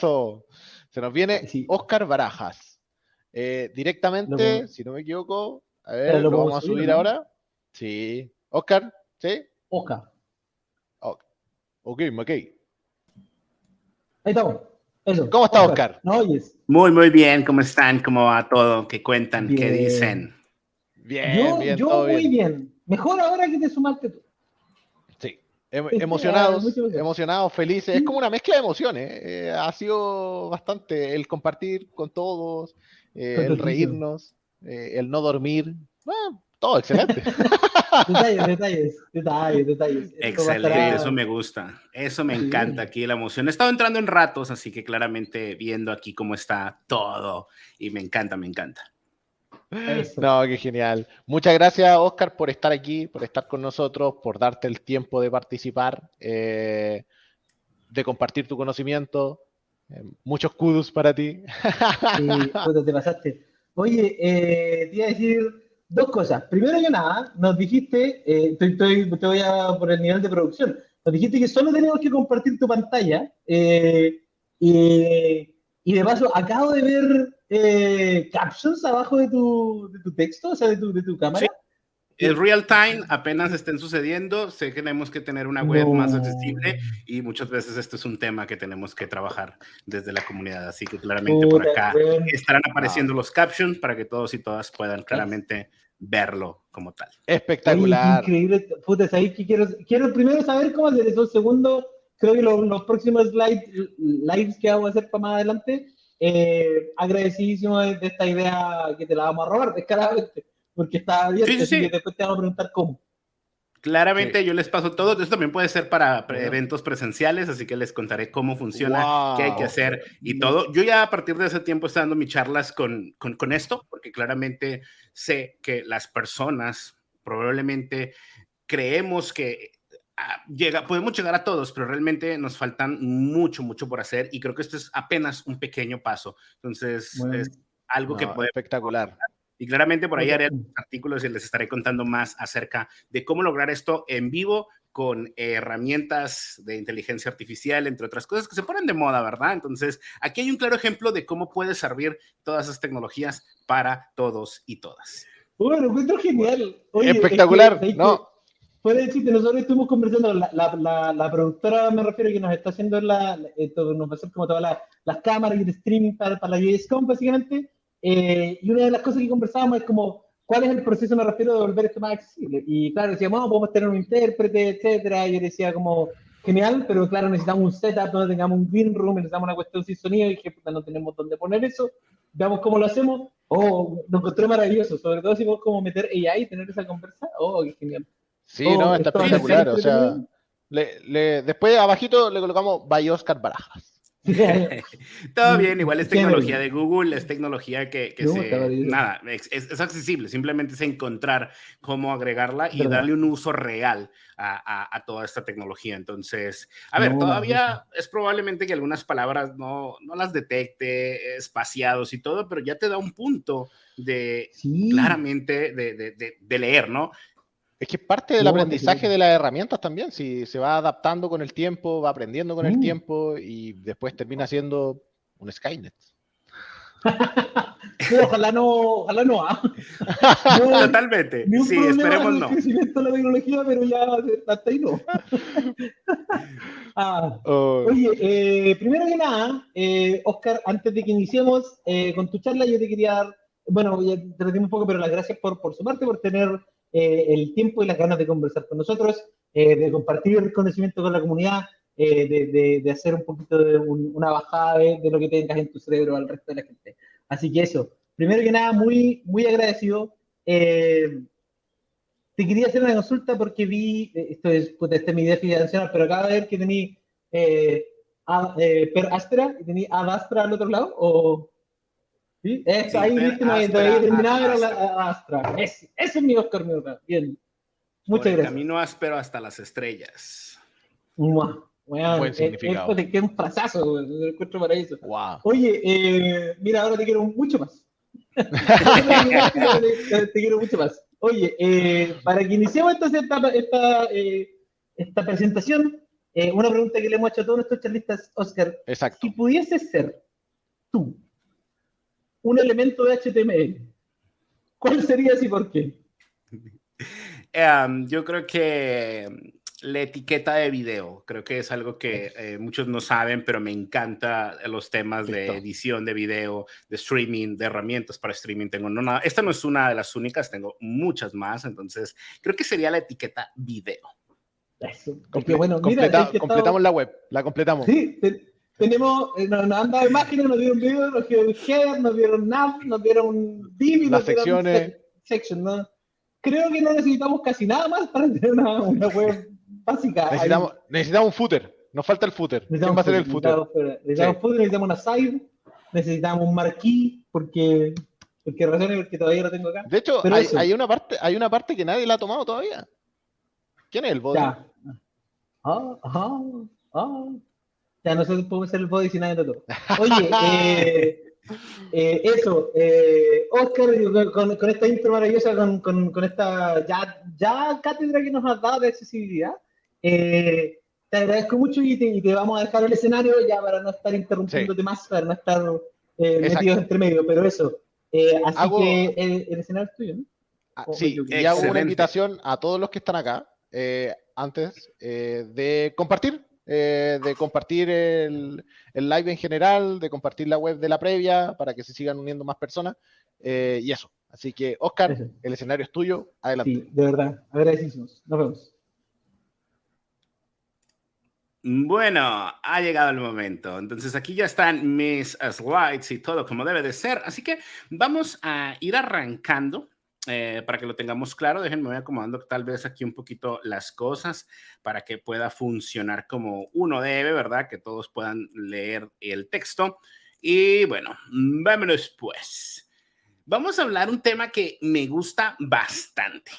Listo. Se nos viene Sí. Oscar Barajas. Directamente, si no me equivoco, a ver, lo vamos a subir ¿no? ahora. Sí. Oscar, ¿sí? Oscar. Ok, McKay. Ahí estamos. Eso. ¿Cómo está Oscar? ¿No oyes? Muy bien. ¿Cómo están? ¿Cómo va todo? ¿Qué cuentan? Bien. ¿Qué dicen? Bien, Yo todo muy bien. bien. Mejor ahora que te sumaste tú. Sí. Emocionados, felices. Sí. Es como una mezcla de emociones. Ha sido bastante el compartir con todos, el reírnos, el no dormir. Todo excelente. Detalles. Excelente, eso me gusta. Eso me encanta aquí, la emoción. He estado entrando en ratos, así que claramente viendo aquí cómo está todo. Y me encanta. Eso. No, qué genial. Muchas gracias, Oscar, por estar aquí, por estar con nosotros, por darte el tiempo de participar, de compartir tu conocimiento. Muchos kudos para ti. Sí, puta, te pasaste. Oye, te iba a decir dos cosas. Primero que nada, nos dijiste, te voy a por el nivel de producción, nos dijiste que solo tenemos que compartir tu pantalla. Y de paso, acabo de ver captions abajo de tu texto, o sea, de tu cámara. Sí, es real time, apenas estén sucediendo. Sé que tenemos que tener una web más accesible y muchas veces esto es un tema que tenemos que trabajar desde la comunidad. Así que claramente por acá estarán apareciendo los captions para que todos y todas puedan claramente verlo como tal. Espectacular. Oye, increíble. Puta, ¿sabes qué quiero primero saber cómo hacer eso? Segundo, creo que los próximos lives que vamos a hacer para más adelante, agradecidísimo de esta idea que te la vamos a robar descaradamente, porque está abierta, así que después te vamos a preguntar cómo. Claramente yo les paso todo. Esto también puede ser para eventos presenciales, así que les contaré cómo funciona, qué hay que hacer y todo. Yo ya a partir de ese tiempo estoy dando mis charlas con esto, porque claramente sé que las personas probablemente creemos que podemos llegar a todos, pero realmente nos faltan mucho por hacer y creo que esto es apenas un pequeño paso. Entonces, es algo que podemos... Espectacular. Y claramente por ahí haré artículos y les estaré contando más acerca de cómo lograr esto en vivo con herramientas de inteligencia artificial, entre otras cosas que se ponen de moda, ¿verdad? Entonces, aquí hay un claro ejemplo de cómo puede servir todas esas tecnologías para todos y todas. Bueno, encuentro genial. Oye, espectacular, ¿no? Puede decirte, nosotros estuvimos conversando, la productora, me refiero, que nos está haciendo nos va a hacer como todas las cámaras y el streaming para la JSCOM, básicamente. Y una de las cosas que conversábamos es como, ¿cuál es el proceso, me refiero, de volver esto más accesible? Y claro, decíamos, podemos tener un intérprete, etcétera. Y yo decía como, genial, pero claro, necesitamos un setup donde tengamos un green room, necesitamos una cuestión sin sonido, y que puta, no tenemos dónde poner eso. Veamos cómo lo hacemos. Lo encontré maravilloso, sobre todo si podemos como meter AI y tener esa conversa. Qué genial. Sí, no, está espectacular. O sea, después abajito le colocamos by Oscar Barajas. Todo bien, igual es tecnología de Google, es tecnología que es accesible, simplemente es encontrar cómo agregarla y darle un uso real a toda esta tecnología. Entonces, a ver, todavía es probablemente que algunas palabras no las detecte, espaciados y todo, pero ya te da un punto de claramente de leer, ¿no? Es que es parte del aprendizaje de las herramientas también. Si se va adaptando con el tiempo, va aprendiendo con el tiempo y después termina siendo un Skynet. Ojalá no. Totalmente. Sí, esperemos no. Crecimiento de la tecnología, pero ya hasta ahí no. Oye, primero que nada, Oscar, antes de que iniciemos con tu charla, yo te quería dar, bueno, ya te retimos un poco, pero las gracias por sumarte, por tener el tiempo y las ganas de conversar con nosotros, de compartir el conocimiento con la comunidad, de hacer un poquito de una bajada de lo que tengas en tu cerebro al resto de la gente. Así que eso, primero que nada, muy agradecido. Te quería hacer una consulta porque vi, esta es mi idea financiera, pero acabo de ver que tení Per Astra y tení Ad Astra al otro lado, ¿o...? ¿Sí? Eso, ahí viste, no había terminado, era la Astra. Ese es mi Oscar Miurga. Bien. Muchas gracias. Camino áspero hasta las estrellas. Bueno, buen significado. Te queda un fracaso, me encuentro maravilloso. Wow. Oye, mira, ahora te quiero mucho más. Te quiero mucho más. Oye, para que iniciemos esta presentación, una pregunta que le hemos hecho a todos nuestros charlistas, Oscar. Exacto. Si pudieses ser tú un elemento de HTML, ¿cuál serías y por qué? Yo creo que la etiqueta de video, creo que es algo que muchos no saben, pero me encanta los temas de edición de video, de streaming, de herramientas para streaming. Esta no es una de las únicas, tengo muchas más, entonces creo que sería la etiqueta video. Eso, porque bueno, mira, completamos la web, la completamos. Sí, tenemos, nos han dado imágenes, nos dieron video, nos dieron header, nos dieron nav, nos dieron div, las secciones. Section, ¿no? Creo que no necesitamos casi nada más para tener una web básica. Necesitamos un footer, nos falta el footer. ¿Quién va a ser el footer? Necesitamos footer, necesitamos una side, necesitamos un marquee, porque razón es que todavía lo tengo acá. De hecho, hay una parte que nadie la ha tomado todavía. ¿Quién es el body? Ya. Ya no sé si podemos hacer el body sin nadie de todo. Oye, Oscar, con esta intro maravillosa, con esta ya cátedra que nos has dado de accesibilidad, te agradezco mucho y te vamos a dejar el escenario ya para no estar interrumpiéndote más, para no estar metidos entre medio, pero eso. Así que el escenario es tuyo, ¿no? Sí, y hago una invitación a todos los que están acá, antes de compartir el live en general, de compartir la web de la previa para que se sigan uniendo más personas, y eso. Así que, Oscar, el escenario es tuyo, adelante. Sí, de verdad, agradecísimos. Nos vemos. Bueno, ha llegado el momento. Entonces aquí ya están mis slides y todo como debe de ser. Así que vamos a ir arrancando. Para que lo tengamos claro, déjenme voy acomodando tal vez aquí un poquito las cosas para que pueda funcionar como uno debe, ¿verdad? Que todos puedan leer el texto. Y bueno, vámonos pues. Vamos a hablar un tema que me gusta bastante,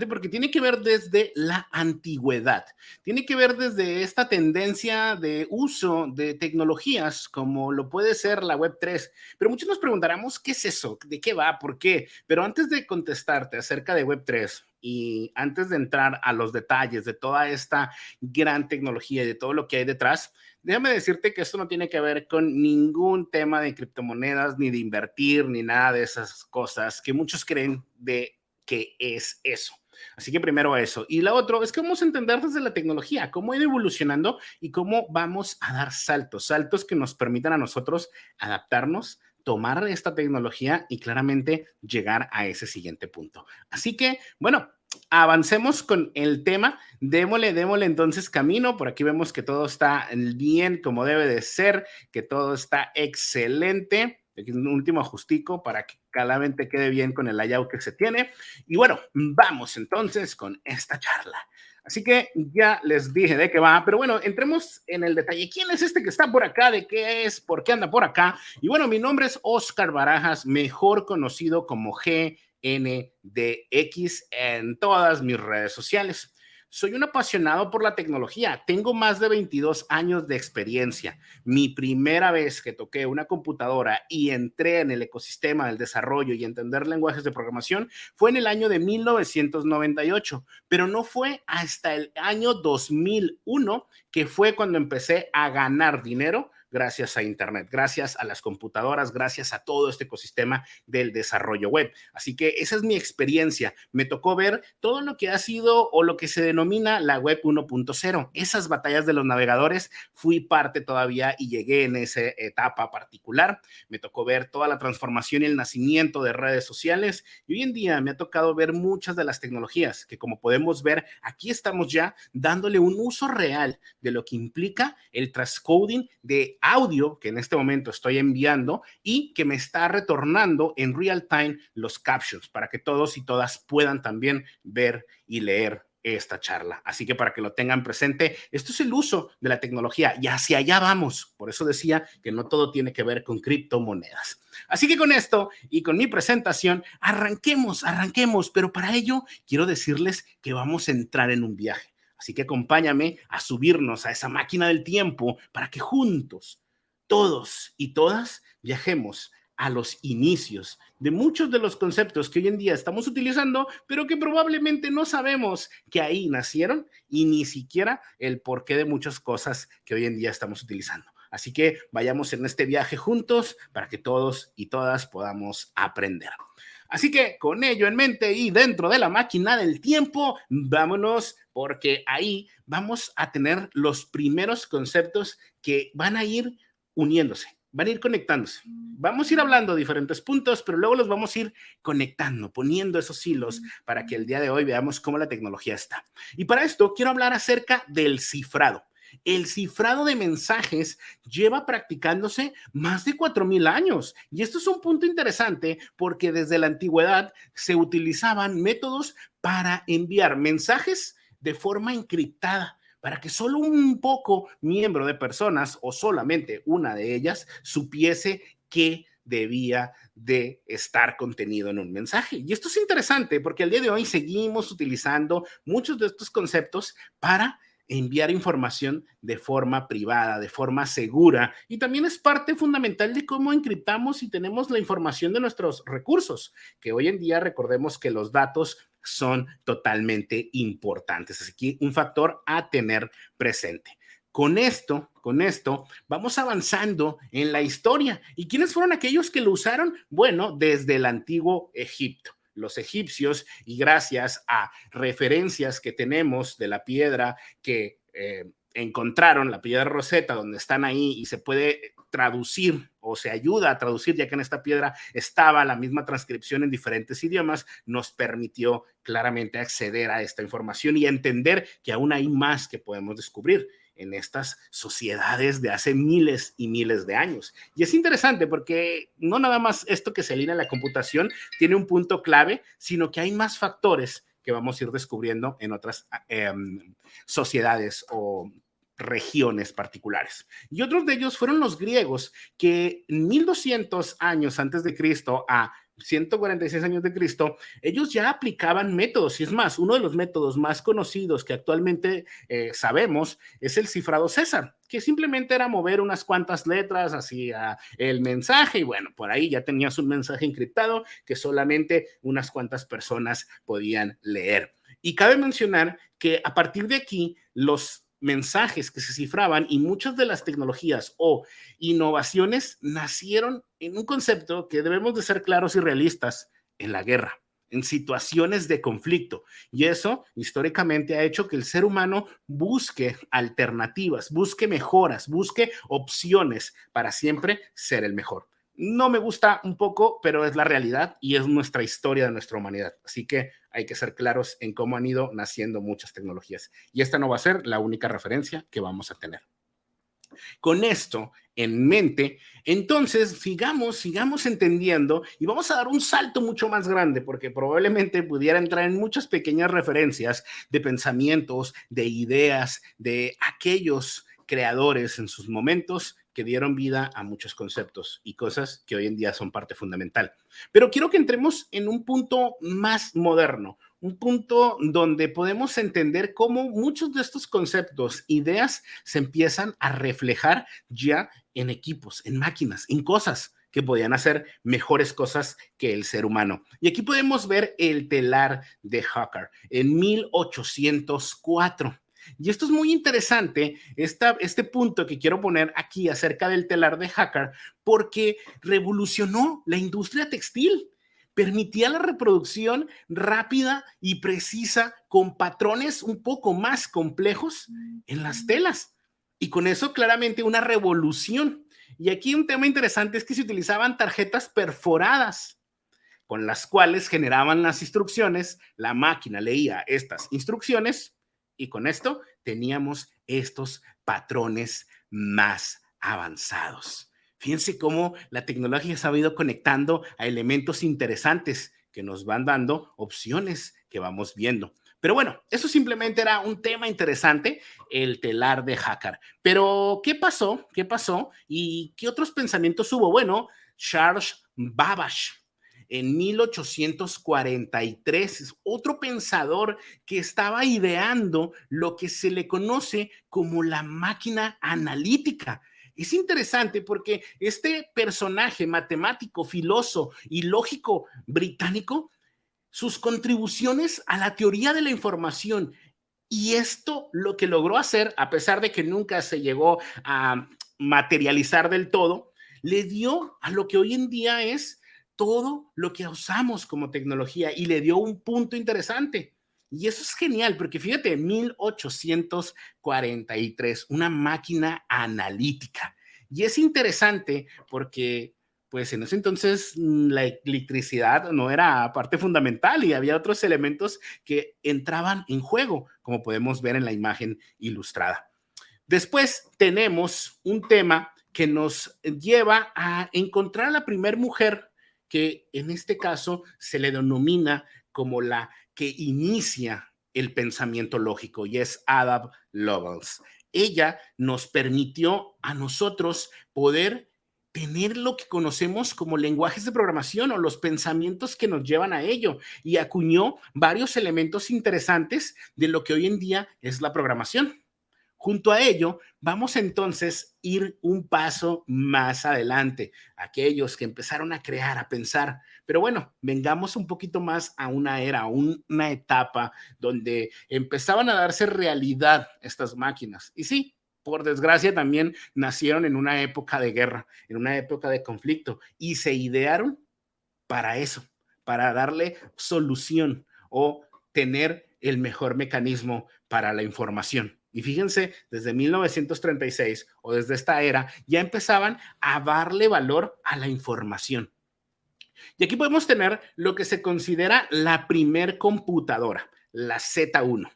porque tiene que ver desde la antigüedad, tiene que ver desde esta tendencia de uso de tecnologías como lo puede ser la Web3, pero muchos nos preguntaremos, ¿qué es eso? ¿De qué va? ¿Por qué? Pero antes de contestarte acerca de Web3 y antes de entrar a los detalles de toda esta gran tecnología y de todo lo que hay detrás, déjame decirte que esto no tiene que ver con ningún tema de criptomonedas, ni de invertir, ni nada de esas cosas que muchos creen de que es eso. Así que primero eso. Y la otra es que vamos a entender desde la tecnología, cómo ha ido evolucionando y cómo vamos a dar saltos que nos permitan a nosotros adaptarnos, tomar esta tecnología y claramente llegar a ese siguiente punto. Así que, bueno, avancemos con el tema, démosle entonces camino. Por aquí vemos que todo está bien como debe de ser, que todo está excelente. Aquí un último ajustico para que claramente quede bien con el layout que se tiene. Y bueno, vamos entonces con esta charla. Así que ya les dije de qué va, pero bueno, entremos en el detalle. ¿Quién es este que está por acá? ¿De qué es? ¿Por qué anda por acá? Y bueno, mi nombre es Oscar Barajas, mejor conocido como GNDX en todas mis redes sociales. Soy un apasionado por la tecnología. Tengo más de 22 años de experiencia. Mi primera vez que toqué una computadora y entré en el ecosistema del desarrollo y entender lenguajes de programación fue en el año de 1998, pero no fue hasta el año 2001 que fue cuando empecé a ganar dinero gracias a Internet, gracias a las computadoras, gracias a todo este ecosistema del desarrollo web. Así que esa es mi experiencia. Me tocó ver todo lo que ha sido o lo que se denomina la web 1.0. Esas batallas de los navegadores, fui parte todavía y llegué en esa etapa particular. Me tocó ver toda la transformación y el nacimiento de redes sociales y hoy en día me ha tocado ver muchas de las tecnologías que, como podemos ver, aquí estamos ya dándole un uso real de lo que implica el transcoding de audio que en este momento estoy enviando y que me está retornando en real time los captions para que todos y todas puedan también ver y leer esta charla. Así que para que lo tengan presente, esto es el uso de la tecnología y hacia allá vamos. Por eso decía que no todo tiene que ver con criptomonedas. Así que con esto y con mi presentación, arranquemos, pero para ello quiero decirles que vamos a entrar en un viaje. Así que acompáñame a subirnos a esa máquina del tiempo para que juntos, todos y todas, viajemos a los inicios de muchos de los conceptos que hoy en día estamos utilizando, pero que probablemente no sabemos que ahí nacieron y ni siquiera el porqué de muchas cosas que hoy en día estamos utilizando. Así que vayamos en este viaje juntos para que todos y todas podamos aprender. Así que con ello en mente y dentro de la máquina del tiempo, vámonos, porque ahí vamos a tener los primeros conceptos que van a ir uniéndose, van a ir conectándose. Vamos a ir hablando de diferentes puntos, pero luego los vamos a ir conectando, poniendo esos hilos para que el día de hoy veamos cómo la tecnología está. Y para esto quiero hablar acerca del cifrado. El cifrado de mensajes lleva practicándose más de 4,000 años. Y esto es un punto interesante porque desde la antigüedad se utilizaban métodos para enviar mensajes de forma encriptada, para que solo un poco miembro de personas o solamente una de ellas supiese qué debía de estar contenido en un mensaje. Y esto es interesante porque al día de hoy seguimos utilizando muchos de estos conceptos para enviar información de forma privada, de forma segura, y también es parte fundamental de cómo encriptamos y tenemos la información de nuestros recursos, que hoy en día recordemos que los datos son totalmente importantes. Así que un factor a tener presente. Con esto, vamos avanzando en la historia. ¿Y quiénes fueron aquellos que lo usaron? Bueno, desde el antiguo Egipto. Los egipcios, y gracias a referencias que tenemos de la piedra que encontraron, la piedra Rosetta, donde están ahí y se puede traducir o se ayuda a traducir, ya que en esta piedra estaba la misma transcripción en diferentes idiomas, nos permitió claramente acceder a esta información y entender que aún hay más que podemos descubrir en estas sociedades de hace miles y miles de años. Y es interesante porque no nada más esto que se alinea en la computación tiene un punto clave, sino que hay más factores que vamos a ir descubriendo en otras sociedades o regiones particulares. Y otros de ellos fueron los griegos, que 1200 años antes de Cristo a 146 años de Cristo, ellos ya aplicaban métodos, y es más, uno de los métodos más conocidos que actualmente sabemos es el cifrado César, que simplemente era mover unas cuantas letras hacia el mensaje, y bueno, por ahí ya tenías un mensaje encriptado que solamente unas cuantas personas podían leer. Y cabe mencionar que a partir de aquí, los mensajes que se cifraban y muchas de las tecnologías o innovaciones nacieron en un concepto que debemos de ser claros y realistas: en la guerra, en situaciones de conflicto. Y eso históricamente ha hecho que el ser humano busque alternativas, busque mejoras, busque opciones para siempre ser el mejor. No me gusta un poco, pero es la realidad y es nuestra historia de nuestra humanidad. Así que hay que ser claros en cómo han ido naciendo muchas tecnologías. Y esta no va a ser la única referencia que vamos a tener. Con esto en mente, entonces sigamos entendiendo y vamos a dar un salto mucho más grande, porque probablemente pudiera entrar en muchas pequeñas referencias de pensamientos, de ideas, de aquellos creadores en sus momentos que dieron vida a muchos conceptos y cosas que hoy en día son parte fundamental. Pero quiero que entremos en un punto más moderno, un punto donde podemos entender cómo muchos de estos conceptos, ideas, se empiezan a reflejar ya en equipos, en máquinas, en cosas que podían hacer mejores cosas que el ser humano. Y aquí podemos ver el telar de Hawker en 1804. Y esto es muy interesante, este punto que quiero poner aquí acerca del telar de Hawker, porque revolucionó la industria textil. Permitía la reproducción rápida y precisa con patrones un poco más complejos en las telas. Y con eso claramente una revolución. Y aquí un tema interesante es que se utilizaban tarjetas perforadas, con las cuales generaban las instrucciones, la máquina leía estas instrucciones y con esto teníamos estos patrones más avanzados. Fíjense cómo la tecnología se ha ido conectando a elementos interesantes que nos van dando opciones que vamos viendo. Pero bueno, eso simplemente era un tema interesante, el telar de Hawker. Pero, ¿qué pasó? ¿Qué pasó? ¿Y qué otros pensamientos hubo? Bueno, Charles Babbage, en 1843, es otro pensador que estaba ideando lo que se le conoce como la máquina analítica, Es interesante porque este personaje matemático, filósofo y lógico británico, sus contribuciones a la teoría de la información y esto lo que logró hacer, a pesar de que nunca se llegó a materializar del todo, le dio a lo que hoy en día es todo lo que usamos como tecnología y le dio un punto interesante. Y eso es genial, porque fíjate, 1843, una máquina analítica. Y es interesante porque pues en ese entonces la electricidad no era parte fundamental y había otros elementos que entraban en juego, como podemos ver en la imagen ilustrada. Después tenemos un tema que nos lleva a encontrar a la primera mujer que en este caso se le denomina como la que inicia el pensamiento lógico y es Ada Lovelace. Ella nos permitió a nosotros poder tener lo que conocemos como lenguajes de programación o los pensamientos que nos llevan a ello y acuñó varios elementos interesantes de lo que hoy en día es la programación. Junto a ello, vamos entonces a ir un paso más adelante, aquellos que empezaron a crear, a pensar, pero bueno, vengamos un poquito más a una era, una etapa donde empezaban a darse realidad estas máquinas. Y sí, por desgracia también nacieron en una época de guerra, en una época de conflicto y se idearon para eso, para darle solución o tener el mejor mecanismo para la información. Y fíjense, desde 1936 o desde esta era ya empezaban a darle valor a la información. Y aquí podemos tener lo que se considera la primer computadora, la Z1.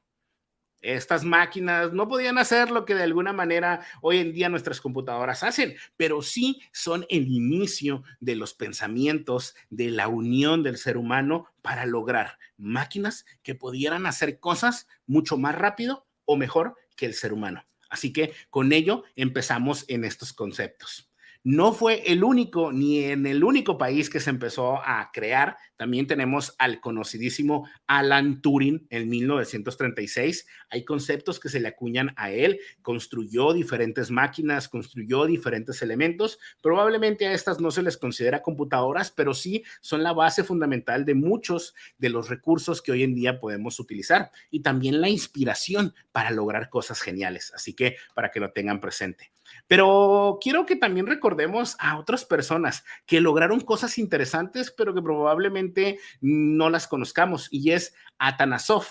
Estas máquinas no podían hacer lo que de alguna manera hoy en día nuestras computadoras hacen, pero sí son el inicio de los pensamientos, de la unión del ser humano para lograr máquinas que pudieran hacer cosas mucho más rápido o mejor que el ser humano. Así que con ello empezamos en estos conceptos. No fue el único ni en el único país que se empezó a crear. También tenemos al conocidísimo Alan Turing en 1936. Hay conceptos que se le acuñan a él. Construyó diferentes máquinas, construyó diferentes elementos. Probablemente a estas no se les considera computadoras, pero sí son la base fundamental de muchos de los recursos que hoy en día podemos utilizar y también la inspiración para lograr cosas geniales. Así que para que lo tengan presente. Pero quiero que también recordemos a otras personas que lograron cosas interesantes, pero que probablemente no las conozcamos, y es Atanasov,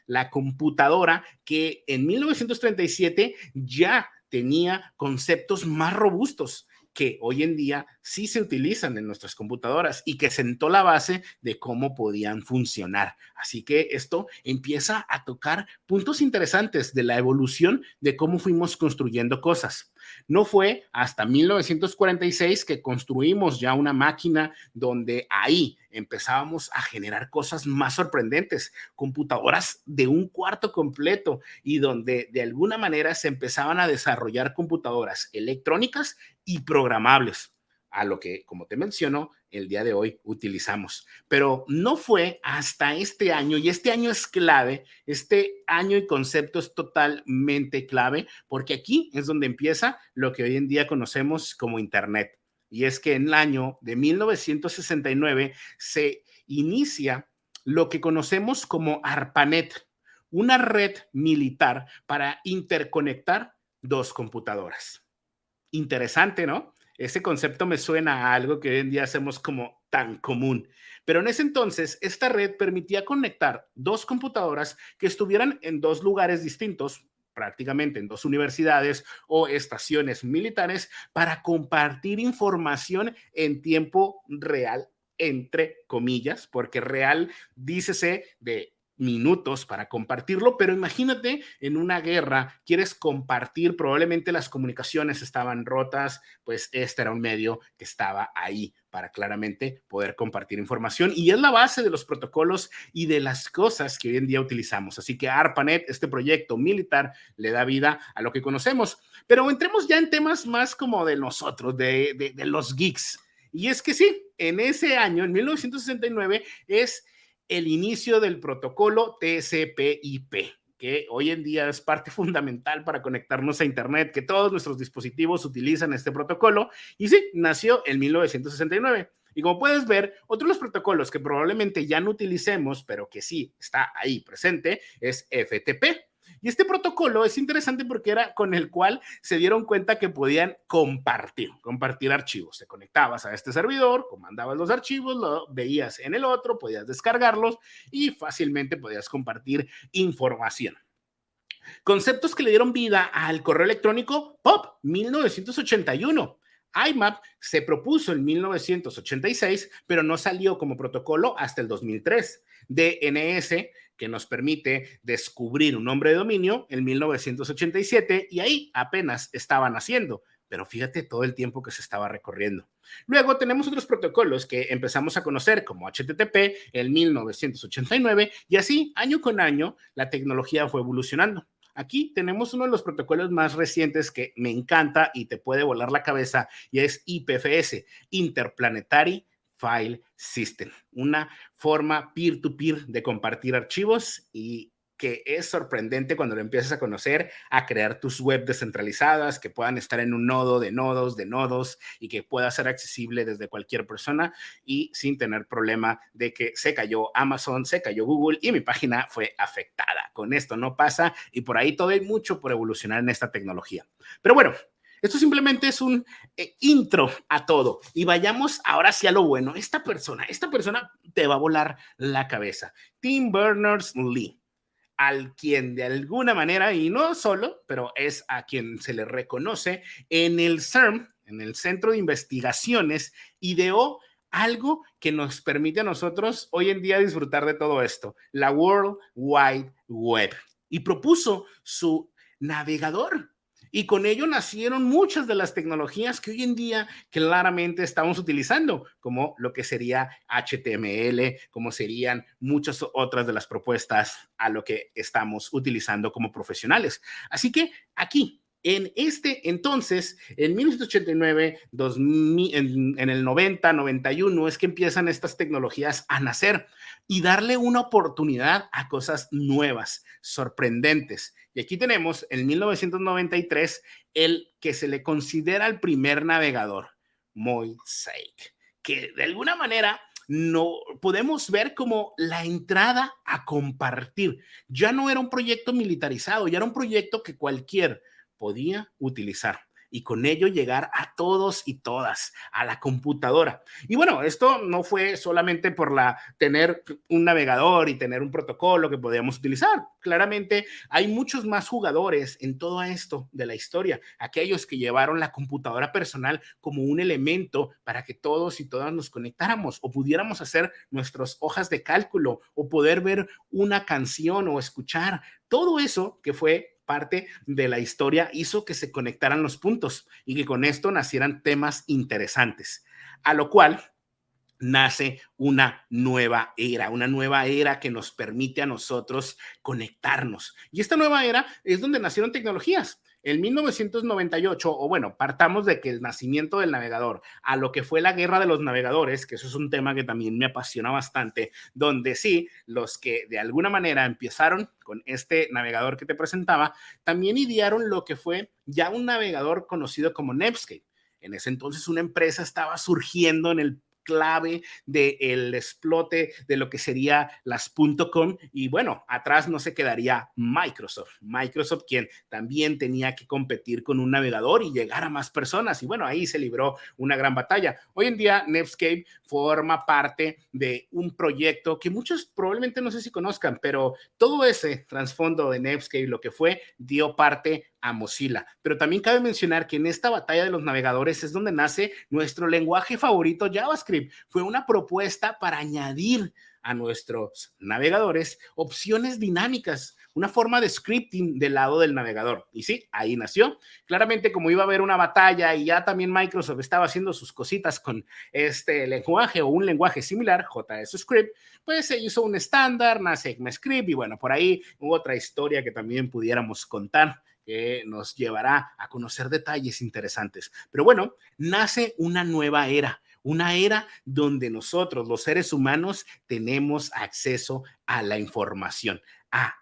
la computadora que en 1937 ya tenía conceptos más robustos que hoy en día sí se utilizan en nuestras computadoras y que sentó la base de cómo podían funcionar. Así que esto empieza a tocar puntos interesantes de la evolución de cómo fuimos construyendo cosas. No fue hasta 1946 que construimos ya una máquina donde ahí empezábamos a generar cosas más sorprendentes, computadoras de un cuarto completo y donde de alguna manera se empezaban a desarrollar computadoras electrónicas y programables, a lo que, como te menciono, el día de hoy utilizamos. Pero no fue hasta este año, y este año es clave, este año y concepto es totalmente clave, porque aquí es donde empieza lo que hoy en día conocemos como Internet. Y es que en el año de 1969 se inicia lo que conocemos como ARPANET, una red militar para interconectar dos computadoras. Interesante, ¿no? Ese concepto me suena a algo que hoy en día hacemos como tan común. Pero en ese entonces, esta red permitía conectar dos computadoras que estuvieran en dos lugares distintos, prácticamente en dos universidades o estaciones militares, para compartir información en tiempo real, entre comillas, porque real dícese de minutos para compartirlo, pero imagínate en una guerra, quieres compartir, probablemente las comunicaciones estaban rotas, pues este era un medio que estaba ahí para claramente poder compartir información y es la base de los protocolos y de las cosas que hoy en día utilizamos. Así que ARPANET, este proyecto militar, le da vida a lo que conocemos. Pero entremos ya en temas más como de nosotros, de los geeks. Y es que sí, en ese año, en 1969, es el inicio del protocolo TCP/IP. que hoy en día es parte fundamental para conectarnos a Internet, que todos nuestros dispositivos utilizan este protocolo. Y sí, nació en 1969. Y como puedes ver, otro de los protocolos que probablemente ya no utilicemos, pero que sí está ahí presente, es FTP. Y este protocolo es interesante porque era con el cual se dieron cuenta que podían compartir archivos. Te conectabas a este servidor, comandabas los archivos, lo veías en el otro, podías descargarlos y fácilmente podías compartir información. Conceptos que le dieron vida al correo electrónico POP, 1981. IMAP se propuso en 1986, pero no salió como protocolo hasta el 2003. DNS, que nos permite descubrir un nombre de dominio, en 1987, y ahí apenas estaban haciendo. Pero fíjate todo el tiempo que se estaba recorriendo. Luego tenemos otros protocolos que empezamos a conocer como HTTP en 1989, y así, año con año, la tecnología fue evolucionando. Aquí tenemos uno de los protocolos más recientes que me encanta y te puede volar la cabeza, y es IPFS, Interplanetary File System, una forma peer-to-peer de compartir archivos y que es sorprendente cuando lo empiezas a conocer, a crear tus web descentralizadas, que puedan estar en un nodo de nodos y que pueda ser accesible desde cualquier persona y sin tener problema de que se cayó Amazon, se cayó Google y mi página fue afectada. Con esto no pasa y por ahí todavía hay mucho por evolucionar en esta tecnología. Pero bueno, esto simplemente es un intro a todo y vayamos ahora sí a lo bueno. Esta persona te va a volar la cabeza. Tim Berners-Lee, al quien de alguna manera, y no solo, pero es a quien se le reconoce en el CERN, en el Centro de Investigaciones, ideó algo que nos permite a nosotros hoy en día disfrutar de todo esto, la World Wide Web, y propuso su navegador. Y con ello nacieron muchas de las tecnologías que hoy en día claramente estamos utilizando, como lo que sería HTML, como serían muchas otras de las propuestas a lo que estamos utilizando como profesionales. Así que aquí, en este entonces, en 1989, 2000, en el 90, 91, es que empiezan estas tecnologías a nacer y darle una oportunidad a cosas nuevas, sorprendentes. Y aquí tenemos en 1993 el que se le considera el primer navegador, Mosaic, que de alguna manera no podemos ver como la entrada a compartir. Ya no era un proyecto militarizado, ya era un proyecto que cualquier podía utilizar y con ello llegar a todos y todas, a la computadora. Y bueno, esto no fue solamente por tener un navegador y tener un protocolo que podíamos utilizar. Claramente hay muchos más jugadores en todo esto de la historia, aquellos que llevaron la computadora personal como un elemento para que todos y todas nos conectáramos o pudiéramos hacer nuestras hojas de cálculo o poder ver una canción o escuchar. Todo eso que fue parte de la historia hizo que se conectaran los puntos y que con esto nacieran temas interesantes, a lo cual nace una nueva era que nos permite a nosotros conectarnos. Y esta nueva era es donde nacieron tecnologías. En 1998, o bueno, partamos de que el nacimiento del navegador a lo que fue la guerra de los navegadores, que eso es un tema que también me apasiona bastante, donde sí, los que de alguna manera empezaron con este navegador que te presentaba, también idearon lo que fue ya un navegador conocido como Netscape. En ese entonces una empresa estaba surgiendo en el clave del explote de lo que sería las .com y bueno, atrás no se quedaría Microsoft, quien también tenía que competir con un navegador y llegar a más personas y bueno, ahí se libró una gran batalla. Hoy en día Netscape forma parte de un proyecto que muchos probablemente no sé si conozcan, pero todo ese trasfondo de Netscape, lo que fue, dio parte a Mozilla. Pero también cabe mencionar que en esta batalla de los navegadores es donde nace nuestro lenguaje favorito, JavaScript. Fue una propuesta para añadir a nuestros navegadores opciones dinámicas, una forma de scripting del lado del navegador. Y sí, ahí nació. Claramente, como iba a haber una batalla y ya también Microsoft estaba haciendo sus cositas con este lenguaje o un lenguaje similar, JSScript, pues se hizo un estándar, nace ECMAScript y bueno, por ahí hubo otra historia que también pudiéramos contar que nos llevará a conocer detalles interesantes. Pero bueno, nace una nueva era, una era donde nosotros, los seres humanos, tenemos acceso a la información, a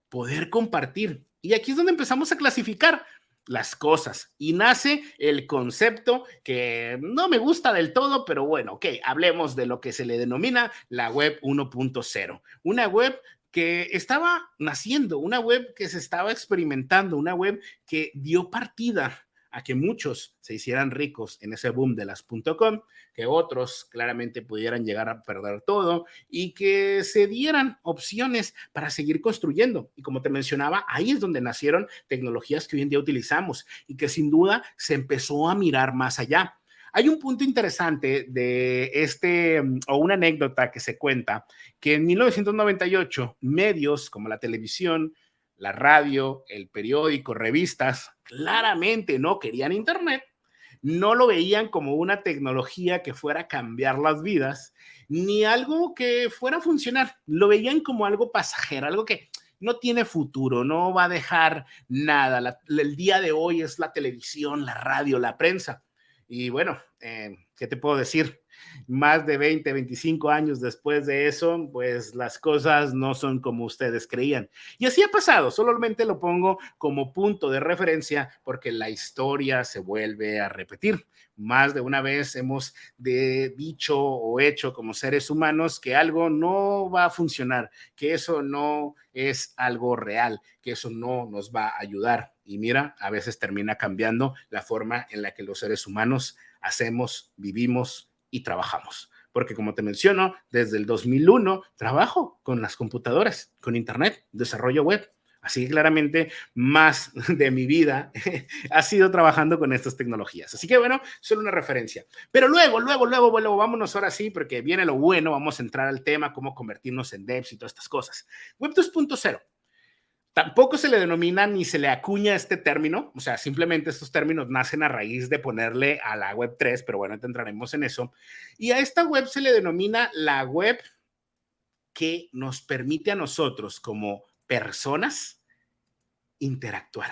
poder compartir. Y aquí es donde empezamos a clasificar las cosas y nace el concepto que no me gusta del todo, pero bueno, ok, hablemos de lo que se le denomina la web 1.0, una web que estaba naciendo, una web que se estaba experimentando, una web que dio partida a que muchos se hicieran ricos en ese boom de las .com, que otros claramente pudieran llegar a perder todo y que se dieran opciones para seguir construyendo. Y como te mencionaba, ahí es donde nacieron tecnologías que hoy en día utilizamos y que sin duda se empezó a mirar más allá. Hay un punto interesante de o una anécdota que se cuenta, que en 1998 medios como la televisión, la radio, el periódico, revistas, claramente no querían Internet, no lo veían como una tecnología que fuera a cambiar las vidas, ni algo que fuera a funcionar, lo veían como algo pasajero, algo que no tiene futuro, no va a dejar nada. El día de hoy es la televisión, la radio, la prensa. Y bueno, ¿qué te puedo decir? Más de 20, 25 años después de eso, pues las cosas no son como ustedes creían. Y así ha pasado, solamente lo pongo como punto de referencia porque la historia se vuelve a repetir. Más de una vez hemos dicho o hecho como seres humanos que algo no va a funcionar, que eso no es algo real, que eso no nos va a ayudar. Y mira, a veces termina cambiando la forma en la que los seres humanos hacemos, vivimos y trabajamos. Porque como te menciono, desde el 2001 trabajo con las computadoras, con internet, desarrollo web. Así que claramente más de mi vida ha sido trabajando con estas tecnologías. Así que bueno, solo una referencia. Pero luego, vámonos ahora sí, porque viene lo bueno, vamos a entrar al tema, cómo convertirnos en devs y todas estas cosas. Web 2.0. Tampoco se le denomina ni se le acuña este término, o sea, simplemente estos términos nacen a raíz de ponerle a la web 3, pero bueno, entraremos en eso. Y a esta web se le denomina la web que nos permite a nosotros como personas interactuar.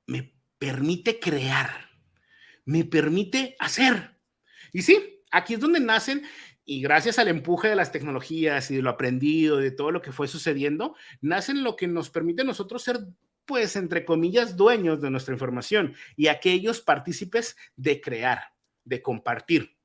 Me permite crear, me permite hacer. Y sí, aquí es donde nacen. Y gracias al empuje de las tecnologías y de lo aprendido, de todo lo que fue sucediendo, nacen lo que nos permite a nosotros ser, pues, entre comillas, dueños de nuestra información y aquellos partícipes de crear, de compartir.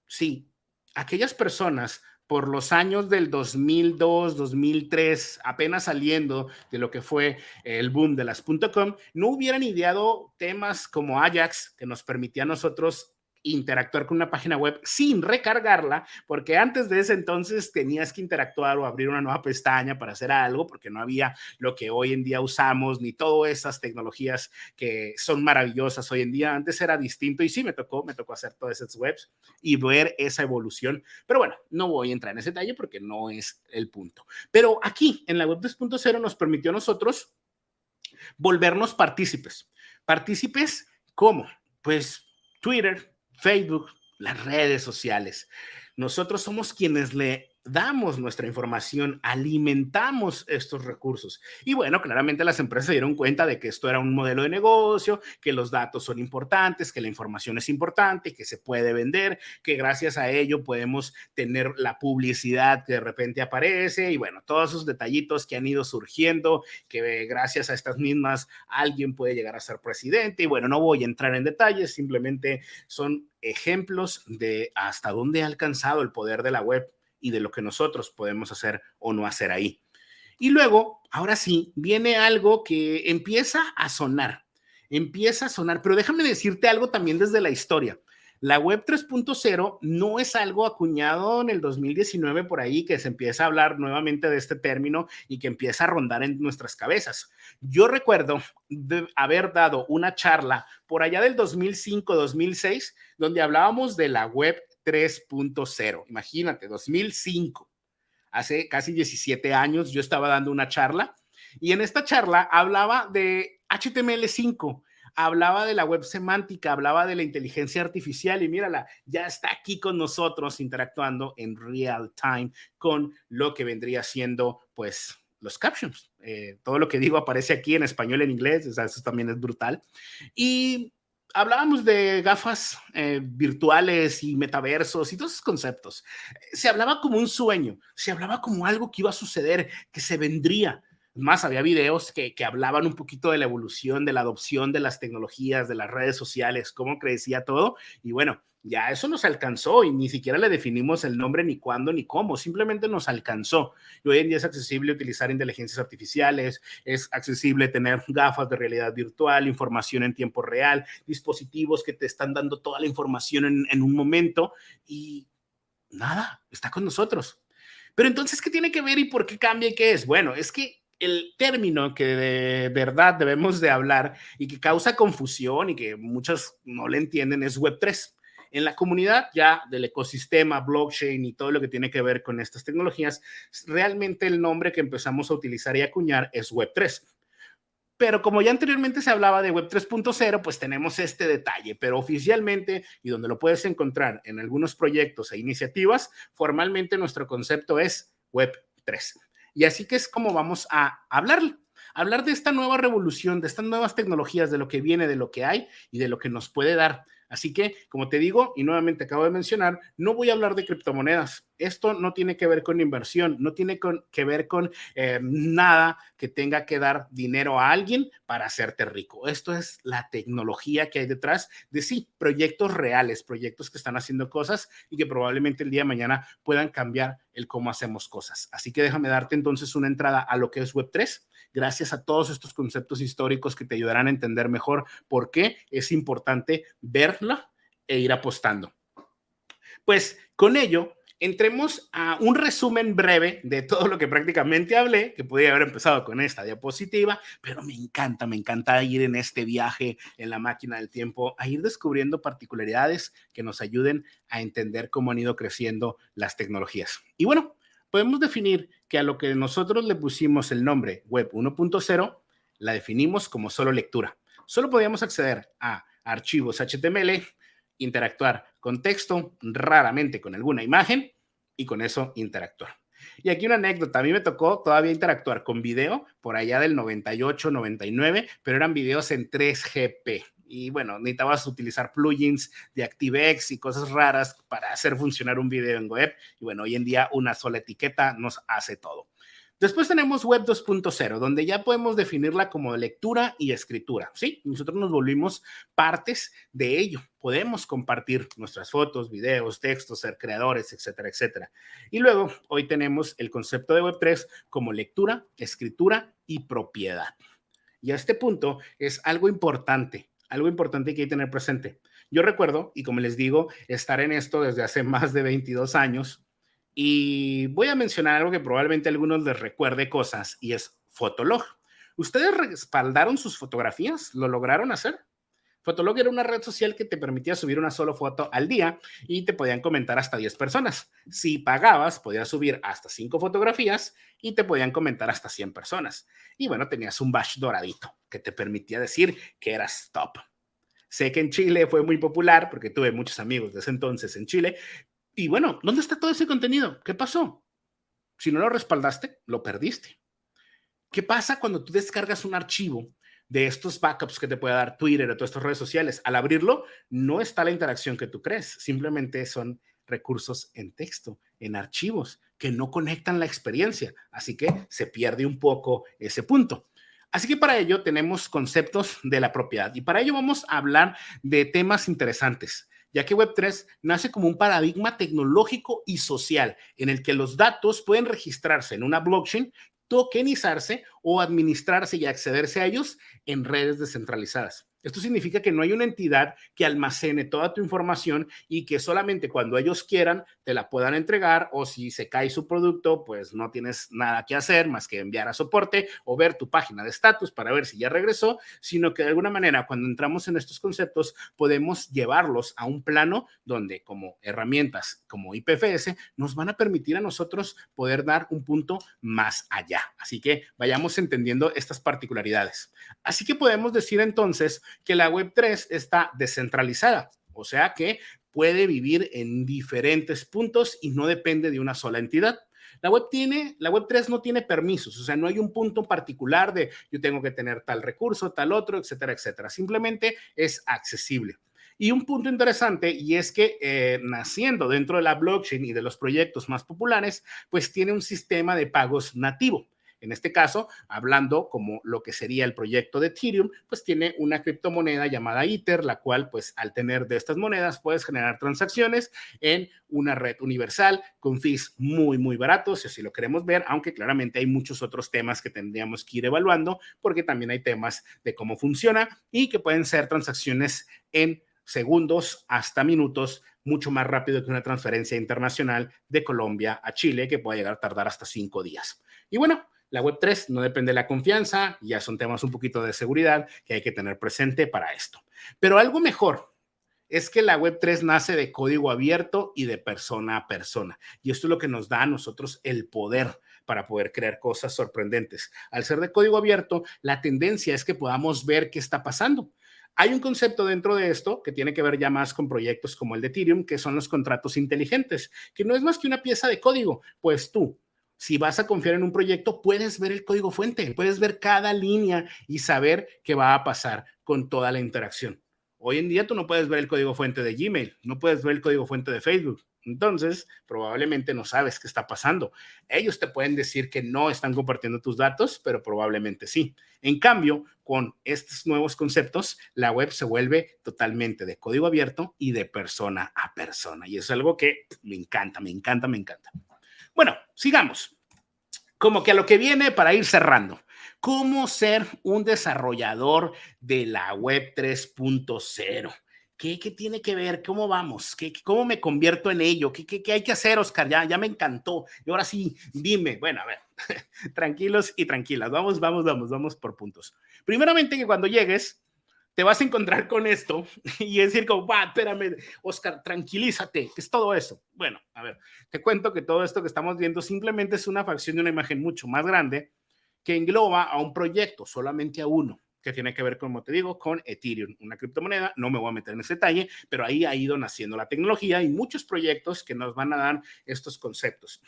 Sí, aquellas personas por los años del 2002, 2003, apenas saliendo de lo que fue el boom de las .com, no hubieran ideado temas como Ajax, que nos permitía a nosotros interactuar con una página web sin recargarla, porque antes de ese entonces tenías que interactuar o abrir una nueva pestaña para hacer algo, porque no había lo que hoy en día usamos, ni todas esas tecnologías que son maravillosas hoy en día. Antes era distinto y sí, me tocó hacer todas esas webs y ver esa evolución, pero bueno, no voy a entrar en ese detalle porque no es el punto. Pero aquí, en la web 2.0 nos permitió a nosotros volvernos partícipes. ¿Partícipes cómo? Pues Twitter, Facebook, las redes sociales. Nosotros somos quienes le damos nuestra información, alimentamos estos recursos. Y bueno, claramente las empresas se dieron cuenta de que esto era un modelo de negocio, que los datos son importantes, que la información es importante, que se puede vender, que gracias a ello podemos tener la publicidad que de repente aparece y bueno, todos esos detallitos que han ido surgiendo, que gracias a estas mismas alguien puede llegar a ser presidente. Y bueno, no voy a entrar en detalles, simplemente son ejemplos de hasta dónde ha alcanzado el poder de la web y de lo que nosotros podemos hacer o no hacer ahí. Y luego, ahora sí, viene algo que empieza a sonar, pero déjame decirte algo también desde la historia. La web 3.0 no es algo acuñado en el 2019 por ahí, que se empieza a hablar nuevamente de este término y que empieza a rondar en nuestras cabezas. Yo recuerdo de haber dado una charla por allá del 2005-2006, donde hablábamos de la web 3.0. Imagínate, 2005, hace casi 17 años, yo estaba dando una charla y en esta charla hablaba de HTML5, hablaba de la web semántica, hablaba de la inteligencia artificial y mírala, ya está aquí con nosotros interactuando en real time con lo que vendría siendo, pues, los captions. Todo lo que digo aparece aquí en español, en inglés, o sea, eso también es brutal. Y hablábamos de gafas virtuales y metaversos y todos esos conceptos. Se hablaba como un sueño, se hablaba como algo que iba a suceder, que se vendría. Más, había videos que hablaban un poquito de la evolución, de la adopción de las tecnologías, de las redes sociales, cómo crecía todo. Y bueno, ya eso nos alcanzó y ni siquiera le definimos el nombre, ni cuándo, ni cómo, simplemente nos alcanzó. Y hoy en día es accesible utilizar inteligencias artificiales, es accesible tener gafas de realidad virtual, información en tiempo real, dispositivos que te están dando toda la información en un momento y nada, está con nosotros. Pero entonces, ¿qué tiene que ver y por qué cambia y qué es? Bueno, es que el término que de verdad debemos de hablar y que causa confusión y que muchos no le entienden es Web3. En la comunidad ya del ecosistema, blockchain y todo lo que tiene que ver con estas tecnologías, realmente el nombre que empezamos a utilizar y acuñar es Web3. Pero como ya anteriormente se hablaba de Web 3.0, pues tenemos este detalle, pero oficialmente, y donde lo puedes encontrar en algunos proyectos e iniciativas, formalmente nuestro concepto es Web 3. Y así que es como vamos a hablar de esta nueva revolución, de estas nuevas tecnologías, de lo que viene, de lo que hay y de lo que nos puede dar. Así que, como te digo, y nuevamente acabo de mencionar, no voy a hablar de criptomonedas. Esto no tiene que ver con inversión, no tiene que ver con nada que tenga que dar dinero a alguien para hacerte rico. Esto es la tecnología que hay detrás de sí, proyectos reales, proyectos que están haciendo cosas y que probablemente el día de mañana puedan cambiar el cómo hacemos cosas. Así que déjame darte entonces una entrada a lo que es Web3. Gracias a todos estos conceptos históricos que te ayudarán a entender mejor por qué es importante verla e ir apostando. Pues con ello, entremos a un resumen breve de todo lo que prácticamente hablé, que podría haber empezado con esta diapositiva, pero me encanta ir en este viaje en la máquina del tiempo, a ir descubriendo particularidades que nos ayuden a entender cómo han ido creciendo las tecnologías. Y bueno, podemos definir que a lo que nosotros le pusimos el nombre Web 1.0, la definimos como solo lectura. Solo podíamos acceder a archivos HTML, interactuar con texto, raramente con alguna imagen, y con eso interactuar. Y aquí una anécdota, a mí me tocó todavía interactuar con video por allá del 98, 99, pero eran videos en 3GP. Y bueno, necesitabas utilizar plugins de ActiveX y cosas raras para hacer funcionar un video en web. Y bueno, hoy en día una sola etiqueta nos hace todo. Después tenemos Web 2.0, donde ya podemos definirla como lectura y escritura. Sí, nosotros nos volvimos partes de ello. Podemos compartir nuestras fotos, videos, textos, ser creadores, etcétera, etcétera. Y luego, hoy tenemos el concepto de Web 3 como lectura, escritura y propiedad. Y a este punto es algo importante que hay que tener presente. Yo recuerdo, y como les digo, estar en esto desde hace más de 22 años, y voy a mencionar algo que probablemente a algunos les recuerde cosas, y es Fotolog. ¿Ustedes respaldaron sus fotografías? ¿Lo lograron hacer? Fotolog era una red social que te permitía subir una sola foto al día y te podían comentar hasta 10 personas. Si pagabas, podías subir hasta 5 fotografías y te podían comentar hasta 100 personas. Y bueno, tenías un badge doradito que te permitía decir que eras top. Sé que en Chile fue muy popular porque tuve muchos amigos de ese entonces en Chile. Y bueno, ¿dónde está todo ese contenido? ¿Qué pasó? Si no lo respaldaste, lo perdiste. ¿Qué pasa cuando tú descargas un archivo de estos backups que te puede dar Twitter o todas estas redes sociales? Al abrirlo, no está la interacción que tú crees, simplemente son recursos en texto, en archivos, que no conectan la experiencia, así que se pierde un poco ese punto. Así que para ello tenemos conceptos de la propiedad y para ello vamos a hablar de temas interesantes, ya que Web3 nace como un paradigma tecnológico y social en el que los datos pueden registrarse en una blockchain, tokenizarse o administrarse y accederse a ellos en redes descentralizadas. Esto significa que no hay una entidad que almacene toda tu información y que solamente cuando ellos quieran te la puedan entregar, o si se cae su producto, pues no tienes nada que hacer más que enviar a soporte o ver tu página de estatus para ver si ya regresó, sino que de alguna manera cuando entramos en estos conceptos podemos llevarlos a un plano donde como herramientas como IPFS nos van a permitir a nosotros poder dar un punto más allá. Así que vayamos entendiendo estas particularidades. Así que podemos decir entonces que la Web3 está descentralizada, o sea que puede vivir en diferentes puntos y no depende de una sola entidad. La Web3 no tiene permisos, o sea, no hay un punto particular de yo tengo que tener tal recurso, tal otro, etcétera, etcétera. Simplemente es accesible. Y un punto interesante, y es que naciendo dentro de la blockchain y de los proyectos más populares, pues tiene un sistema de pagos nativo. En este caso, hablando como lo que sería el proyecto de Ethereum, pues tiene una criptomoneda llamada Ether, la cual pues al tener de estas monedas puedes generar transacciones en una red universal con fees muy, muy baratos, si así lo queremos ver, aunque claramente hay muchos otros temas que tendríamos que ir evaluando, porque también hay temas de cómo funciona y que pueden ser transacciones en segundos hasta minutos, mucho más rápido que una transferencia internacional de Colombia a Chile, que puede llegar a tardar hasta 5 días. Y bueno, la Web3 no depende de la confianza, ya son temas un poquito de seguridad que hay que tener presente para esto. Pero algo mejor es que la Web3 nace de código abierto y de persona a persona. Y esto es lo que nos da a nosotros el poder para poder crear cosas sorprendentes. Al ser de código abierto, la tendencia es que podamos ver qué está pasando. Hay un concepto dentro de esto que tiene que ver ya más con proyectos como el de Ethereum, que son los contratos inteligentes, que no es más que una pieza de código. Pues tú, si vas a confiar en un proyecto, puedes ver el código fuente, puedes ver cada línea y saber qué va a pasar con toda la interacción. Hoy en día tú no puedes ver el código fuente de Gmail, no puedes ver el código fuente de Facebook. Entonces, probablemente no sabes qué está pasando. Ellos te pueden decir que no están compartiendo tus datos, pero probablemente sí. En cambio, con estos nuevos conceptos, la web se vuelve totalmente de código abierto y de persona a persona. Y es algo que me encanta, me encanta, me encanta. Bueno, sigamos. Como que a lo que viene para ir cerrando. ¿Cómo ser un desarrollador de la web 3.0? ¿Qué tiene que ver? ¿Cómo vamos? ¿Cómo me convierto en ello? ¿Qué hay que hacer, Oscar? Ya me encantó. Y ahora sí, dime. Bueno, a ver, tranquilos y tranquilas. Vamos por puntos. Primeramente, que cuando llegues, te vas a encontrar con esto y decir como, espérame, Oscar, tranquilízate, ¿qué es todo eso? Bueno, a ver, te cuento que todo esto que estamos viendo simplemente es una fracción de una imagen mucho más grande que engloba a un proyecto, solamente a uno, que tiene que ver, como te digo, con Ethereum, una criptomoneda. No me voy a meter en ese detalle, pero ahí ha ido naciendo la tecnología y muchos proyectos que nos van a dar estos conceptos.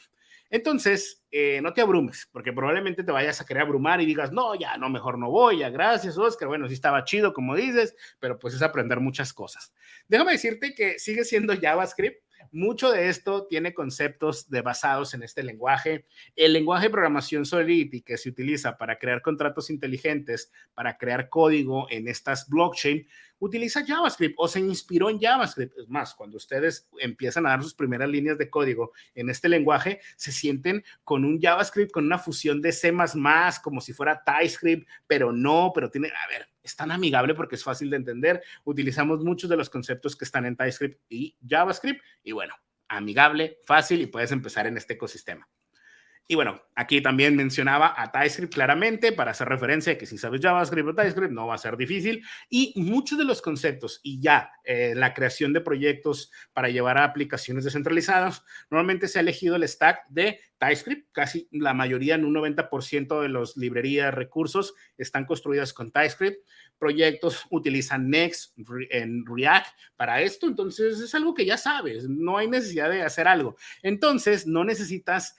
Entonces, no te abrumes, porque probablemente te vayas a querer abrumar y digas, no, ya, no, mejor no voy, ya, gracias, Oscar. Bueno, sí estaba chido, como dices, pero pues es aprender muchas cosas. Déjame decirte que sigue siendo JavaScript. Mucho de esto tiene conceptos basados en este lenguaje. El lenguaje de programación Solidity que se utiliza para crear contratos inteligentes, para crear código en estas blockchain, utiliza JavaScript o se inspiró en JavaScript. Es más, cuando ustedes empiezan a dar sus primeras líneas de código en este lenguaje, se sienten con un JavaScript, con una fusión de C++, como si fuera TypeScript, pero tiene, a ver, es tan amigable porque es fácil de entender. Utilizamos muchos de los conceptos que están en TypeScript y JavaScript y bueno, amigable, fácil y puedes empezar en este ecosistema. Y bueno, aquí también mencionaba a TypeScript claramente para hacer referencia a que si sabes JavaScript o TypeScript no va a ser difícil y muchos de los conceptos y ya la creación de proyectos para llevar a aplicaciones descentralizadas, normalmente se ha elegido el stack de TypeScript, casi la mayoría, en un 90% de las librerías, recursos están construidas con TypeScript. Proyectos utilizan Next en React para esto, entonces es algo que ya sabes, no hay necesidad de hacer algo. Entonces no necesitas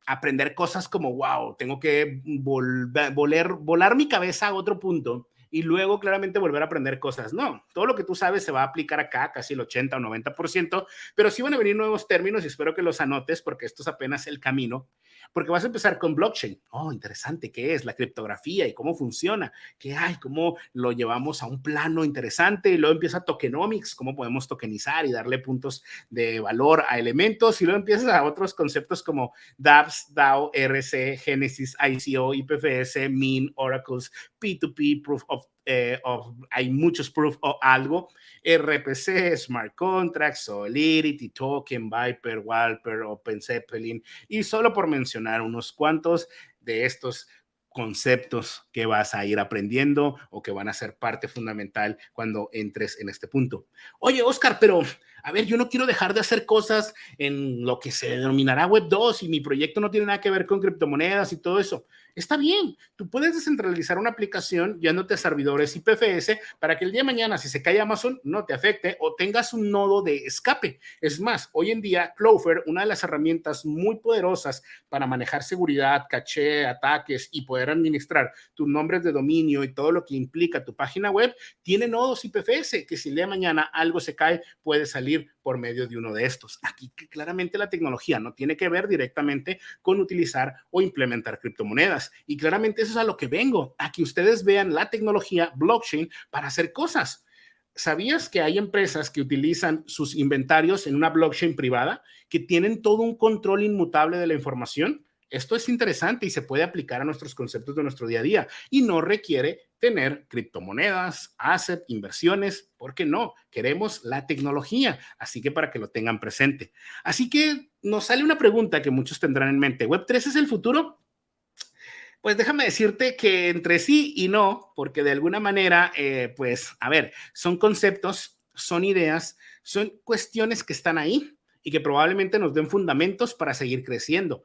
aprender cosas como, wow, tengo que volar mi cabeza a otro punto y luego claramente volver a aprender cosas. No, todo lo que tú sabes se va a aplicar acá, casi el 80 o 90%, pero sí van a venir nuevos términos y espero que los anotes porque esto es apenas el camino, porque vas a empezar con blockchain. Oh, interesante, ¿qué es? La criptografía y cómo funciona, qué hay, cómo lo llevamos a un plano interesante y luego empieza tokenomics, cómo podemos tokenizar y darle puntos de valor a elementos y luego empiezas a otros conceptos como dApps, DAO, RC, Genesis, ICO, IPFS, Min, Oracles, P2P, Proof of hay muchos proof o algo, RPC, Smart Contracts, Solidity, Token, Viper, Walper, Open Zeppelin, y solo por mencionar unos cuantos de estos conceptos que vas a ir aprendiendo o que van a ser parte fundamental cuando entres en este punto. Oye, Oscar, pero a ver, yo no quiero dejar de hacer cosas en lo que se denominará Web 2 y mi proyecto no tiene nada que ver con criptomonedas y todo eso. Está bien, tú puedes descentralizar una aplicación yéndote a servidores IPFS para que el día de mañana, si se cae Amazon, no te afecte o tengas un nodo de escape. Es más, hoy en día, Clover, una de las herramientas muy poderosas para manejar seguridad, caché, ataques y poder administrar tus nombres de dominio y todo lo que implica tu página web, tiene nodos IPFS que si el día de mañana algo se cae, puede salir salir por medio de uno de estos. Aquí claramente la tecnología no tiene que ver directamente con utilizar o implementar criptomonedas. Y claramente eso es a lo que vengo, a que ustedes vean la tecnología blockchain para hacer cosas. ¿Sabías que hay empresas que utilizan sus inventarios en una blockchain privada, que tienen todo un control inmutable de la información? Esto es interesante y se puede aplicar a nuestros conceptos de nuestro día a día y no requiere tener criptomonedas, asset, inversiones. ¿Por qué no? Queremos la tecnología, así que para que lo tengan presente. Así que nos sale una pregunta que muchos tendrán en mente. ¿Web3 es el futuro? Pues déjame decirte que entre sí y no, porque de alguna manera, pues, a ver, son conceptos, son ideas, son cuestiones que están ahí y que probablemente nos den fundamentos para seguir creciendo.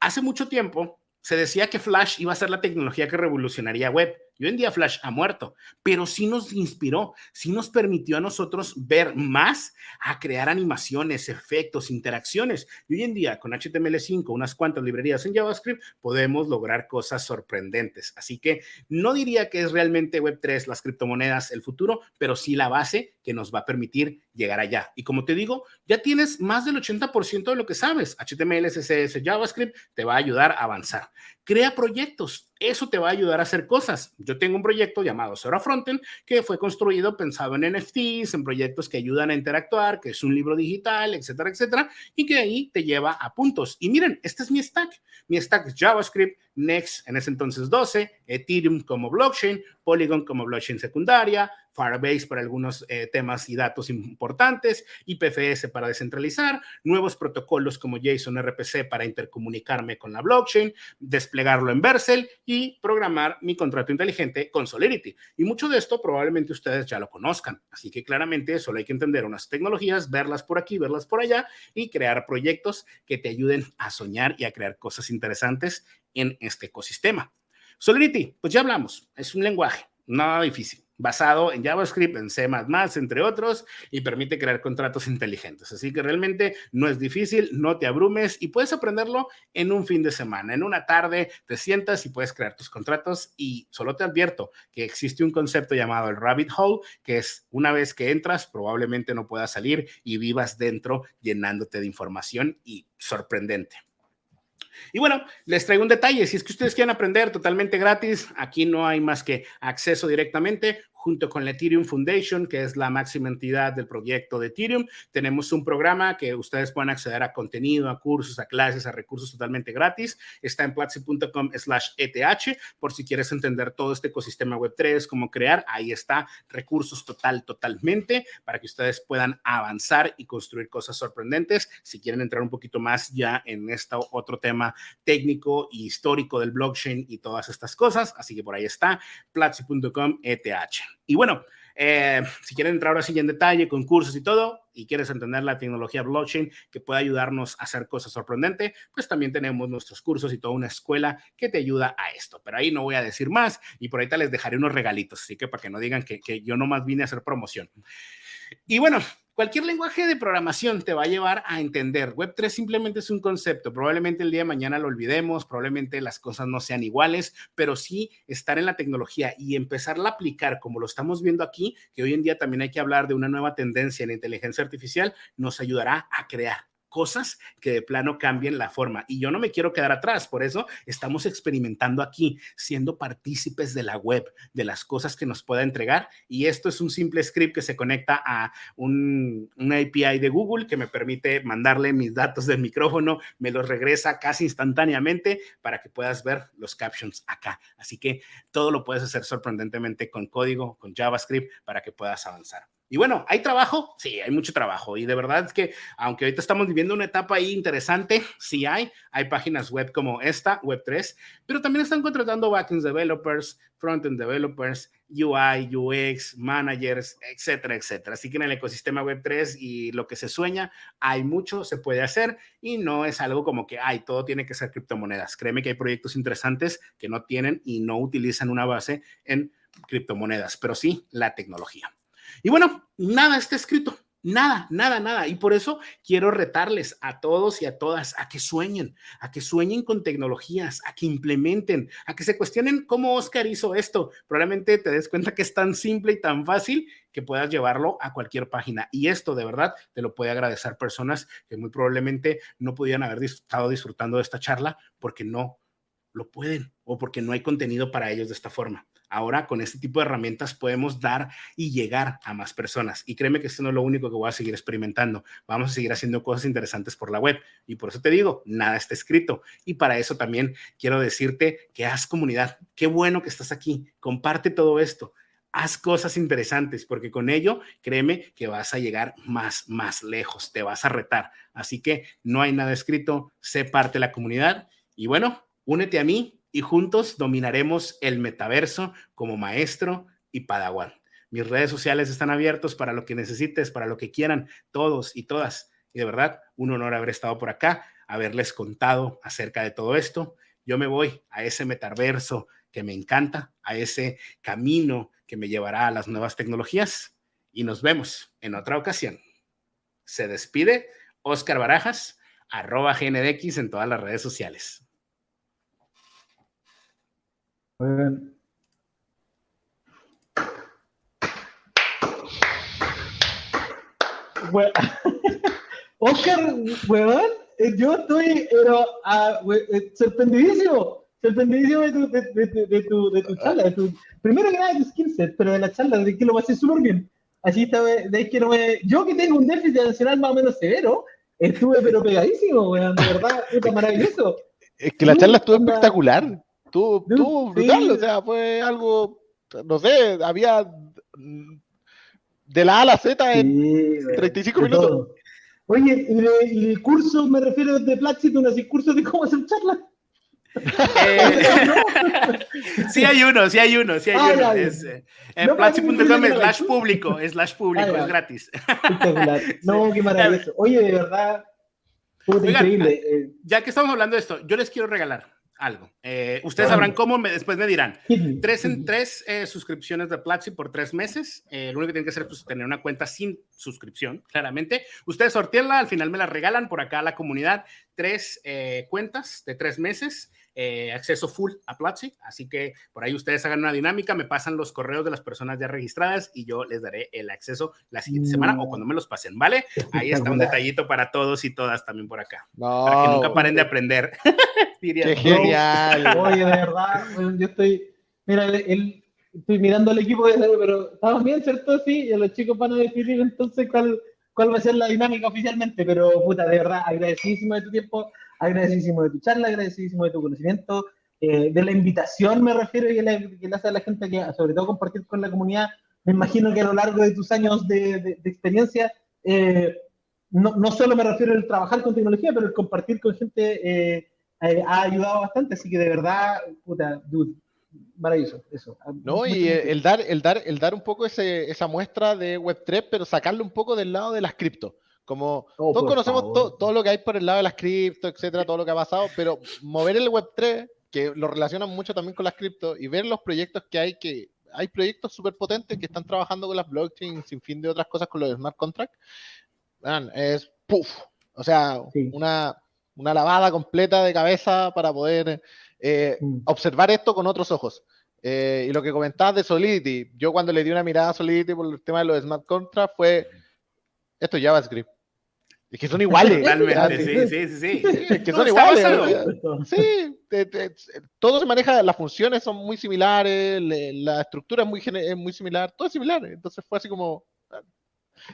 Hace mucho tiempo se decía que Flash iba a ser la tecnología que revolucionaría web. Y hoy en día Flash ha muerto, pero sí nos inspiró, sí nos permitió a nosotros ver más, a crear animaciones, efectos, interacciones. Y hoy en día con HTML5, unas cuantas librerías en JavaScript, podemos lograr cosas sorprendentes. Así que no diría que es realmente Web3, las criptomonedas, el futuro, pero sí la base que nos va a permitir llegar allá. Y como te digo, ya tienes más del 80% de lo que sabes. HTML, CSS, JavaScript te va a ayudar a avanzar. Crea proyectos. Eso te va a ayudar a hacer cosas. Yo tengo un proyecto llamado Zora Frontend que fue construido pensado en NFTs, en proyectos que ayudan a interactuar, que es un libro digital, etcétera, etcétera, y que ahí te lleva a puntos. Y miren, este es mi stack. Mi stack es JavaScript, Next, en ese entonces 12, Ethereum como blockchain, Polygon como blockchain secundaria, Firebase para algunos temas y datos importantes, IPFS para descentralizar, nuevos protocolos como JSON RPC para intercomunicarme con la blockchain, desplegarlo en Vercel y programar mi contrato inteligente con Solidity. Y mucho de esto probablemente ustedes ya lo conozcan. Así que claramente solo hay que entender unas tecnologías, verlas por aquí, verlas por allá y crear proyectos que te ayuden a soñar y a crear cosas interesantes en este ecosistema. Solidity, pues ya hablamos, es un lenguaje, nada difícil, basado en JavaScript, en C++, entre otros, y permite crear contratos inteligentes. Así que realmente no es difícil, no te abrumes y puedes aprenderlo en un fin de semana. En una tarde te sientas y puedes crear tus contratos y solo te advierto que existe un concepto llamado el rabbit hole, que es una vez que entras, probablemente no puedas salir y vivas dentro llenándote de información y sorprendente. Y bueno, les traigo un detalle. Si es que ustedes quieren aprender totalmente gratis, aquí no hay más que acceso directamente junto con la Ethereum Foundation, que es la máxima entidad del proyecto de Ethereum. Tenemos un programa que ustedes pueden acceder a contenido, a cursos, a clases, a recursos totalmente gratis. Está en platzi.com/ETH, por si quieres entender todo este ecosistema Web3, cómo crear, ahí está, recursos totalmente, para que ustedes puedan avanzar y construir cosas sorprendentes. Si quieren entrar un poquito más ya en este otro tema técnico y histórico del blockchain y todas estas cosas, así que por ahí está, platzi.com/ETH. Y bueno, si quieren entrar ahora sí en detalle con cursos y todo, y quieres entender la tecnología blockchain que puede ayudarnos a hacer cosas sorprendentes, pues también tenemos nuestros cursos y toda una escuela que te ayuda a esto. Pero ahí no voy a decir más y por ahí te les dejaré unos regalitos, así que para que no digan que yo nomás vine a hacer promoción. Y bueno, cualquier lenguaje de programación te va a llevar a entender. Web3 simplemente es un concepto. Probablemente el día de mañana lo olvidemos, probablemente las cosas no sean iguales, pero sí estar en la tecnología y empezarla a aplicar como lo estamos viendo aquí, que hoy en día también hay que hablar de una nueva tendencia en la inteligencia artificial, nos ayudará a crear cosas que de plano cambien la forma. Y yo no me quiero quedar atrás, por eso estamos experimentando aquí, siendo partícipes de la web, de las cosas que nos pueda entregar. Y esto es un simple script que se conecta a una API de Google que me permite mandarle mis datos del micrófono, me los regresa casi instantáneamente para que puedas ver los captions acá. Así que todo lo puedes hacer sorprendentemente con código, con JavaScript, para que puedas avanzar. Y bueno, ¿hay trabajo? Sí, hay mucho trabajo. Y de verdad es que, aunque ahorita estamos viviendo una etapa ahí interesante, sí hay páginas web como esta, Web3, pero también están contratando backend developers, frontend developers, UI, UX, managers, etcétera, etcétera. Así que en el ecosistema Web3 y lo que se sueña, hay mucho, se puede hacer y no es algo como que, todo tiene que ser criptomonedas. Créeme que hay proyectos interesantes que no tienen y no utilizan una base en criptomonedas, pero sí la tecnología. Y bueno, nada está escrito, nada. Y por eso quiero retarles a todos y a todas a que sueñen con tecnologías, a que implementen, a que se cuestionen cómo Oscar hizo esto. Probablemente te des cuenta que es tan simple y tan fácil que puedas llevarlo a cualquier página. Y esto de verdad te lo puede agradecer personas que muy probablemente no podían haber estado disfrutando de esta charla porque no lo pueden o porque no hay contenido para ellos de esta forma. Ahora, con este tipo de herramientas podemos dar y llegar a más personas. Y créeme que esto no es lo único que voy a seguir experimentando. Vamos a seguir haciendo cosas interesantes por la web. Y por eso te digo, nada está escrito. Y para eso también quiero decirte que haz comunidad. Qué bueno que estás aquí. Comparte todo esto. Haz cosas interesantes, porque con ello, créeme que vas a llegar más lejos. Te vas a retar. Así que no hay nada escrito. Sé parte de la comunidad. Y bueno, únete a mí y juntos dominaremos el metaverso como maestro y padawan. Mis redes sociales están abiertos para lo que necesites, para lo que quieran, todos y todas. Y de verdad, un honor haber estado por acá, haberles contado acerca de todo esto. Yo me voy a ese metaverso que me encanta, a ese camino que me llevará a las nuevas tecnologías y nos vemos en otra ocasión. Se despide Oscar Barajas, @GNDX en todas las redes sociales. Bueno, Oscar, weón, yo estoy sorprendidísimo de tu charla, primero que nada de tu skill set, pero de la charla, de que lo pasé súper bien. Así está, de que yo que tengo un déficit atencional más o menos severo, estuve pero pegadísimo, weón, de verdad, puta, maravilloso. Es que la charla estuvo espectacular. Estuvo brutal, sí. O sea, fue algo, no sé, había de la A a la Z en 35 minutos. Todo. Oye, y el curso, me refiero de Platzi, ¿tú no haces curso de cómo hacer charla? Sí hay uno. Es Platzi.com/público, es gratis. Espectacular. No, qué maravilloso. Oye, de verdad, puta, increíble. Ya que estamos hablando de esto, yo les quiero regalar algo. Ustedes sabrán cómo, después me dirán. 3 suscripciones de Platzi por 3 meses. Lo único que tienen que hacer es pues, tener una cuenta sin suscripción, claramente. Ustedes sorteanla, al final me la regalan por acá a la comunidad. 3 cuentas de 3 meses. Acceso full a Platzi, así que por ahí ustedes hagan una dinámica, me pasan los correos de las personas ya registradas y yo les daré el acceso la siguiente semana o cuando me los pasen, ¿vale? Ahí está un detallito para todos y todas también por acá, para que nunca paren de aprender. ¡Qué genial! Oye, de verdad, yo estoy mirando al equipo, pero estamos bien, ¿cierto? Sí, y los chicos van a definir entonces cuál va a ser la dinámica oficialmente, pero puta, de verdad, agradecidísimo de tu tiempo, agradecidísimo de tu charla, agradecidísimo de tu conocimiento, de la invitación me refiero y que le hace a la gente que, sobre todo, compartir con la comunidad. Me imagino que a lo largo de tus años de experiencia, no solo me refiero al trabajar con tecnología, pero el compartir con gente ha ayudado bastante, así que de verdad, puta, dude, maravilloso, eso. No, y el dar un poco esa muestra de Web3, pero sacarlo un poco del lado de las cripto. Como todos conocemos todo lo que hay por el lado de las cripto, etcétera, todo lo que ha pasado, pero mover el Web3, que lo relacionan mucho también con las cripto, y ver los proyectos que hay proyectos súper potentes que están trabajando con las blockchains, sin fin de otras cosas con los smart contracts, es puff, o sea, sí. una lavada completa de cabeza para poder observar esto con otros ojos. Y lo que comentabas de Solidity, yo cuando le di una mirada a Solidity por el tema de los smart contracts fue esto es JavaScript. Es que son iguales. Totalmente, sí. Es que son iguales. Sí, todo se maneja, las funciones son muy similares, la estructura es muy similar, todo es similar. Entonces fue así como,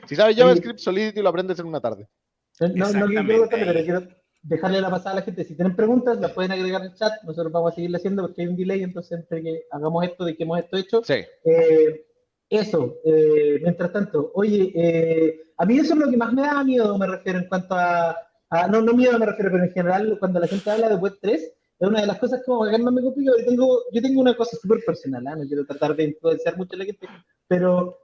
si sabes JavaScript, Solidity lo aprendes en una tarde. No quiero dejarle la pasada a la gente. Si tienen preguntas, las pueden agregar en el chat. Nosotros vamos a seguirle haciendo porque hay un delay, entonces entre que hagamos esto, de que hemos esto hecho. Sí. Mientras tanto, oye, a mí eso es lo que más me da miedo, me refiero en cuanto no miedo me refiero, pero en general cuando la gente habla de Web3, es una de las cosas como que más me complica, yo tengo una cosa súper personal, no quiero tratar de influenciar mucho a la gente, pero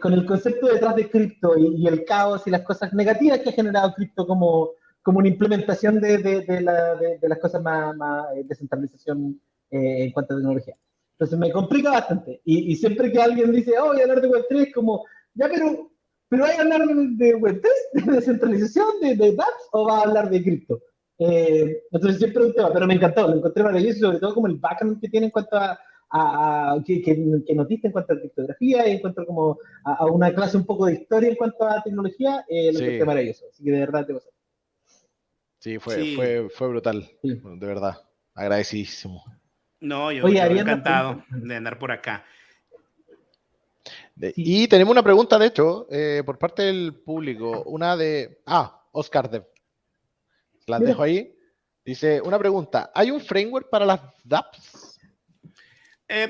con el concepto detrás de cripto y el caos y las cosas negativas que ha generado cripto como una implementación de las cosas más descentralización en cuanto a tecnología. Entonces me complica bastante. Y siempre que alguien dice, voy a hablar de Web3, como, ya, pero ¿hay a hablar de Web3, de descentralización, de dApps, o va a hablar de cripto? Entonces siempre es un tema, pero me encantó, lo encontré maravilloso, sobre todo como el background que tiene en cuanto a que nos diste en cuanto a criptografía y en cuanto como a una clase un poco de historia en cuanto a tecnología, lo que es maravilloso. Así que de verdad te vas a... Sí, Sí. fue brutal, Sí. de verdad, agradecidísimo. No, yo Oye, encantado de andar por acá. Sí. Y tenemos una pregunta, de hecho, por parte del público, una de... Oscar Dev. Las Mira. dejo ahí. Dice, una pregunta, ¿hay un framework para las dApps?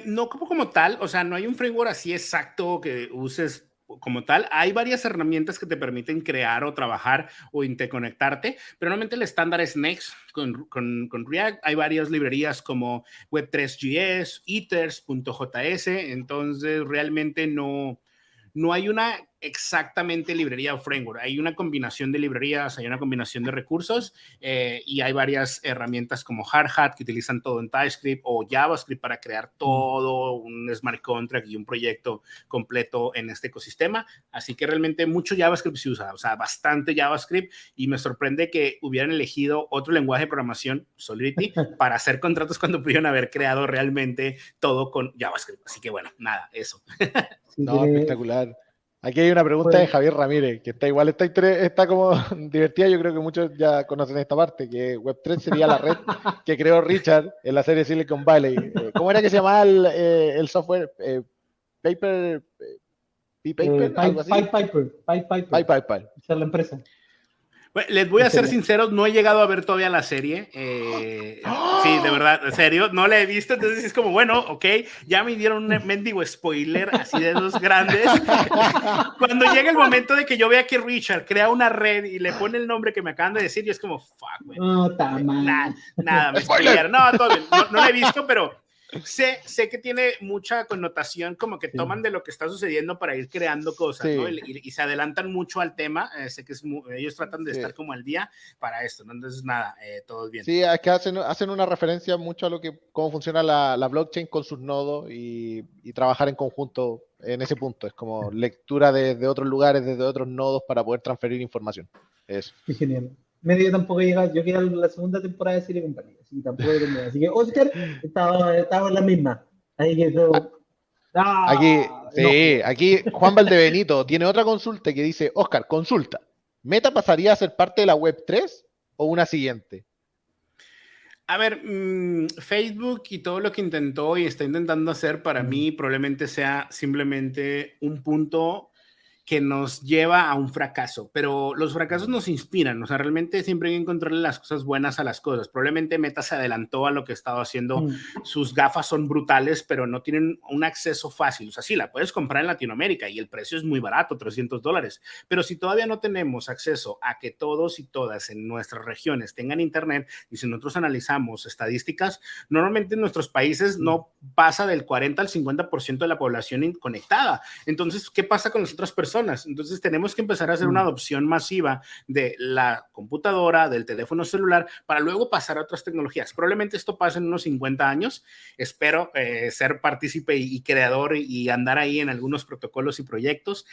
No como tal, o sea, no hay un framework así exacto que uses como tal. Hay varias herramientas que te permiten crear o trabajar o interconectarte, pero normalmente el estándar es Next con React. Hay varias librerías como Web3.js, Ethers.js, entonces realmente no hay una exactamente librería o framework, hay una combinación de librerías, hay una combinación de recursos y hay varias herramientas como Hardhat que utilizan todo en TypeScript o JavaScript para crear todo un smart contract y un proyecto completo en este ecosistema. Así que realmente mucho JavaScript se usa, o sea, bastante JavaScript, y me sorprende que hubieran elegido otro lenguaje de programación, Solidity, para hacer contratos cuando pudieron haber creado realmente todo con JavaScript. Así que bueno, nada, eso. No, espectacular. Aquí hay una pregunta de Javier Ramírez, que está como divertida. Yo creo que muchos ya conocen esta parte, que Web3 sería la red que creó Richard en la serie Silicon Valley. ¿Cómo era que se llamaba el software? Paper, P-Paper, algo así. Piper. Piper. Esa es la empresa. Bueno, les voy a ser sinceros, no he llegado a ver todavía la serie. Sí, de verdad, en serio, no la he visto. Entonces es como, bueno, ok, ya me dieron un mendigo spoiler así de esos grandes. Cuando llega el momento de que yo vea que Richard crea una red y le pone el nombre que me acaban de decir, yo es como, fuck, güey. Nada, me spoilearon. No, todo bien, no la he visto, pero sé que tiene mucha connotación, como que toman de lo que está sucediendo para ir creando cosas, ¿no? Y se adelantan mucho al tema. Sé que ellos tratan de estar como al día para esto, ¿no? Entonces, nada, todo bien. Sí, es que hacen una referencia mucho a cómo funciona la blockchain con sus nodos y trabajar en conjunto en ese punto. Es como lectura de otros lugares, desde otros nodos para poder transferir información. Eso. Qué genial. Medio tampoco he llegado, yo quedé en la segunda temporada de Silicon Valley, así que tampoco he terminado. Así que Oscar estaba en la misma. Así que eso. Aquí Juan Valdebenito tiene otra consulta que dice, Oscar, consulta, ¿Meta pasaría a ser parte de la Web3 o una siguiente? A ver, Facebook y todo lo que intentó y está intentando hacer, para mí probablemente sea simplemente un punto que nos lleva a un fracaso, pero los fracasos nos inspiran, o sea, realmente siempre hay que encontrarle las cosas buenas a las cosas. Probablemente Meta se adelantó a lo que estaba haciendo, sus gafas son brutales, pero no tienen un acceso fácil, o sea, sí, la puedes comprar en Latinoamérica y el precio es muy barato, $300, pero si todavía no tenemos acceso a que todos y todas en nuestras regiones tengan internet, y si nosotros analizamos estadísticas, normalmente en nuestros países no pasa del 40 al 50% de la población conectada. Entonces, ¿qué pasa con las otras personas? Entonces tenemos que empezar a hacer una adopción masiva de la computadora, del teléfono celular, para luego pasar a otras tecnologías. Probablemente esto pase en unos 50 años. Espero ser partícipe y creador y andar ahí en algunos protocolos y proyectos.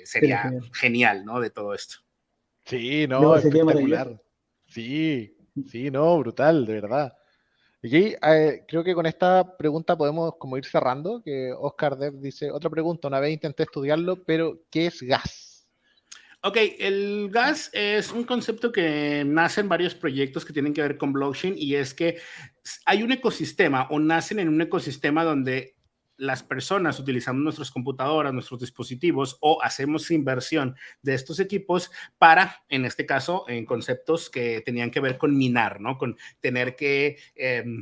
Sería genial, ¿no? De todo esto. Sí, no, espectacular. Sí, no, brutal, de verdad. Y creo que con esta pregunta podemos como ir cerrando, que Oscar Dev dice, otra pregunta, una vez intenté estudiarlo, pero ¿qué es gas? Ok, el gas es un concepto que nace en varios proyectos que tienen que ver con blockchain, y es que hay un ecosistema o nacen en un ecosistema donde las personas utilizamos nuestras computadoras, nuestros dispositivos, o hacemos inversión de estos equipos para, en este caso, en conceptos que tenían que ver con minar, ¿no? Con tener que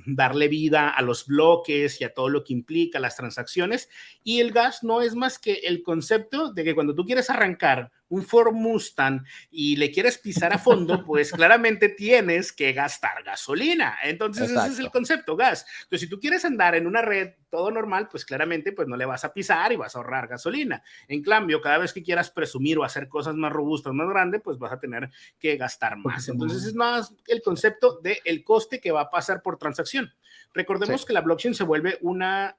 darle vida a los bloques y a todo lo que implica las transacciones. Y el gas no es más que el concepto de que cuando tú quieres arrancar un Ford Mustang y le quieres pisar a fondo, pues claramente tienes que gastar gasolina. Entonces, exacto, ese es el concepto, gas. Entonces, si tú quieres andar en una red todo normal, pues claramente pues no le vas a pisar y vas a ahorrar gasolina. En cambio, cada vez que quieras presumir o hacer cosas más robustas, más grandes, pues vas a tener que gastar más. Entonces, es más el concepto del coste que va a pasar por transacción. Recordemos que la blockchain se vuelve una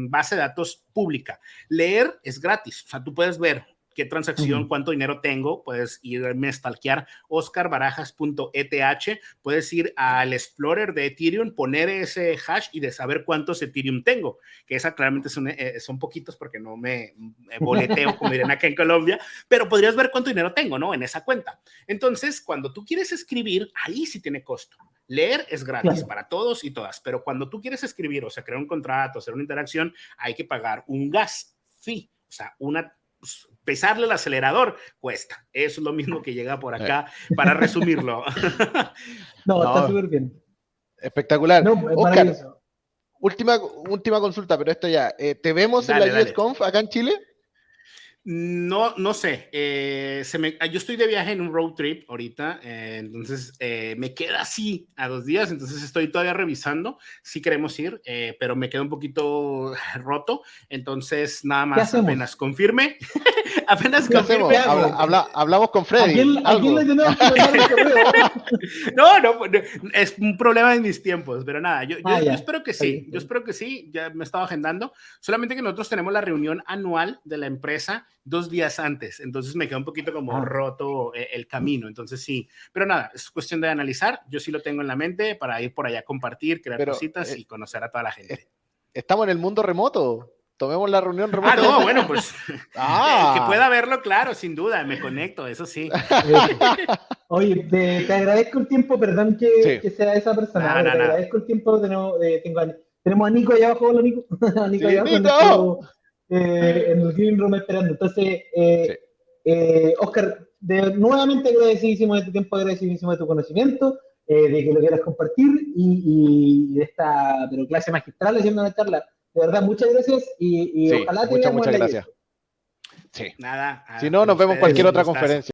base de datos pública. Leer es gratis, o sea, tú puedes ver qué transacción, cuánto dinero tengo, puedes irme a stalkear oscarbarajas.eth, puedes ir al Explorer de Ethereum, poner ese hash y de saber cuántos Ethereum tengo, que esa claramente son poquitos porque no me boleteo, como dirían acá en Colombia, pero podrías ver cuánto dinero tengo, ¿no? En esa cuenta. Entonces, cuando tú quieres escribir, ahí sí tiene costo. Leer es gratis para todos y todas, pero cuando tú quieres escribir, o sea, crear un contrato, hacer una interacción, hay que pagar un gas fee, o sea, pesarle el acelerador cuesta. Eso es lo mismo que llega por acá, para resumirlo. No, está súper bien. Espectacular. No, Oscar, última consulta, pero esto ya. ¿Te vemos en la USConf acá en Chile? No sé. Yo estoy de viaje en un road trip ahorita, entonces me queda así a 2 días, entonces estoy todavía revisando. Sí queremos ir, pero me queda un poquito roto, entonces nada más apenas confirme. Apenas confirme. Hablamos con Freddy. ¿A quién le tenemos que mandar el correo? No, es un problema en mis tiempos, pero nada, yo espero que sí. Yo espero que sí, ya me he estado agendando. Solamente que nosotros tenemos la reunión anual de la empresa 2 días antes, entonces me queda un poquito como roto el camino, entonces sí, pero nada, es cuestión de analizar, yo sí lo tengo en la mente para ir por allá a compartir, crear cositas y conocer a toda la gente. Estamos en el mundo remoto, tomemos la reunión remota. No, bueno, pues que pueda verlo, claro, sin duda, me conecto, eso sí. Oye, te agradezco el tiempo, perdón que sea esa persona, te agradezco el tiempo, tenemos a Nico allá abajo, hola Nico, a Nico allá abajo en el Green Room esperando. Entonces, Oscar, nuevamente agradecidísimo de tu tiempo, agradecidísimo de tu conocimiento, de que lo quieras compartir y de esta clase magistral haciendo una charla. De verdad, muchas gracias y ojalá te veamos muchas gracias. Sí. Nada. Si no, nos vemos en cualquier otra conferencia.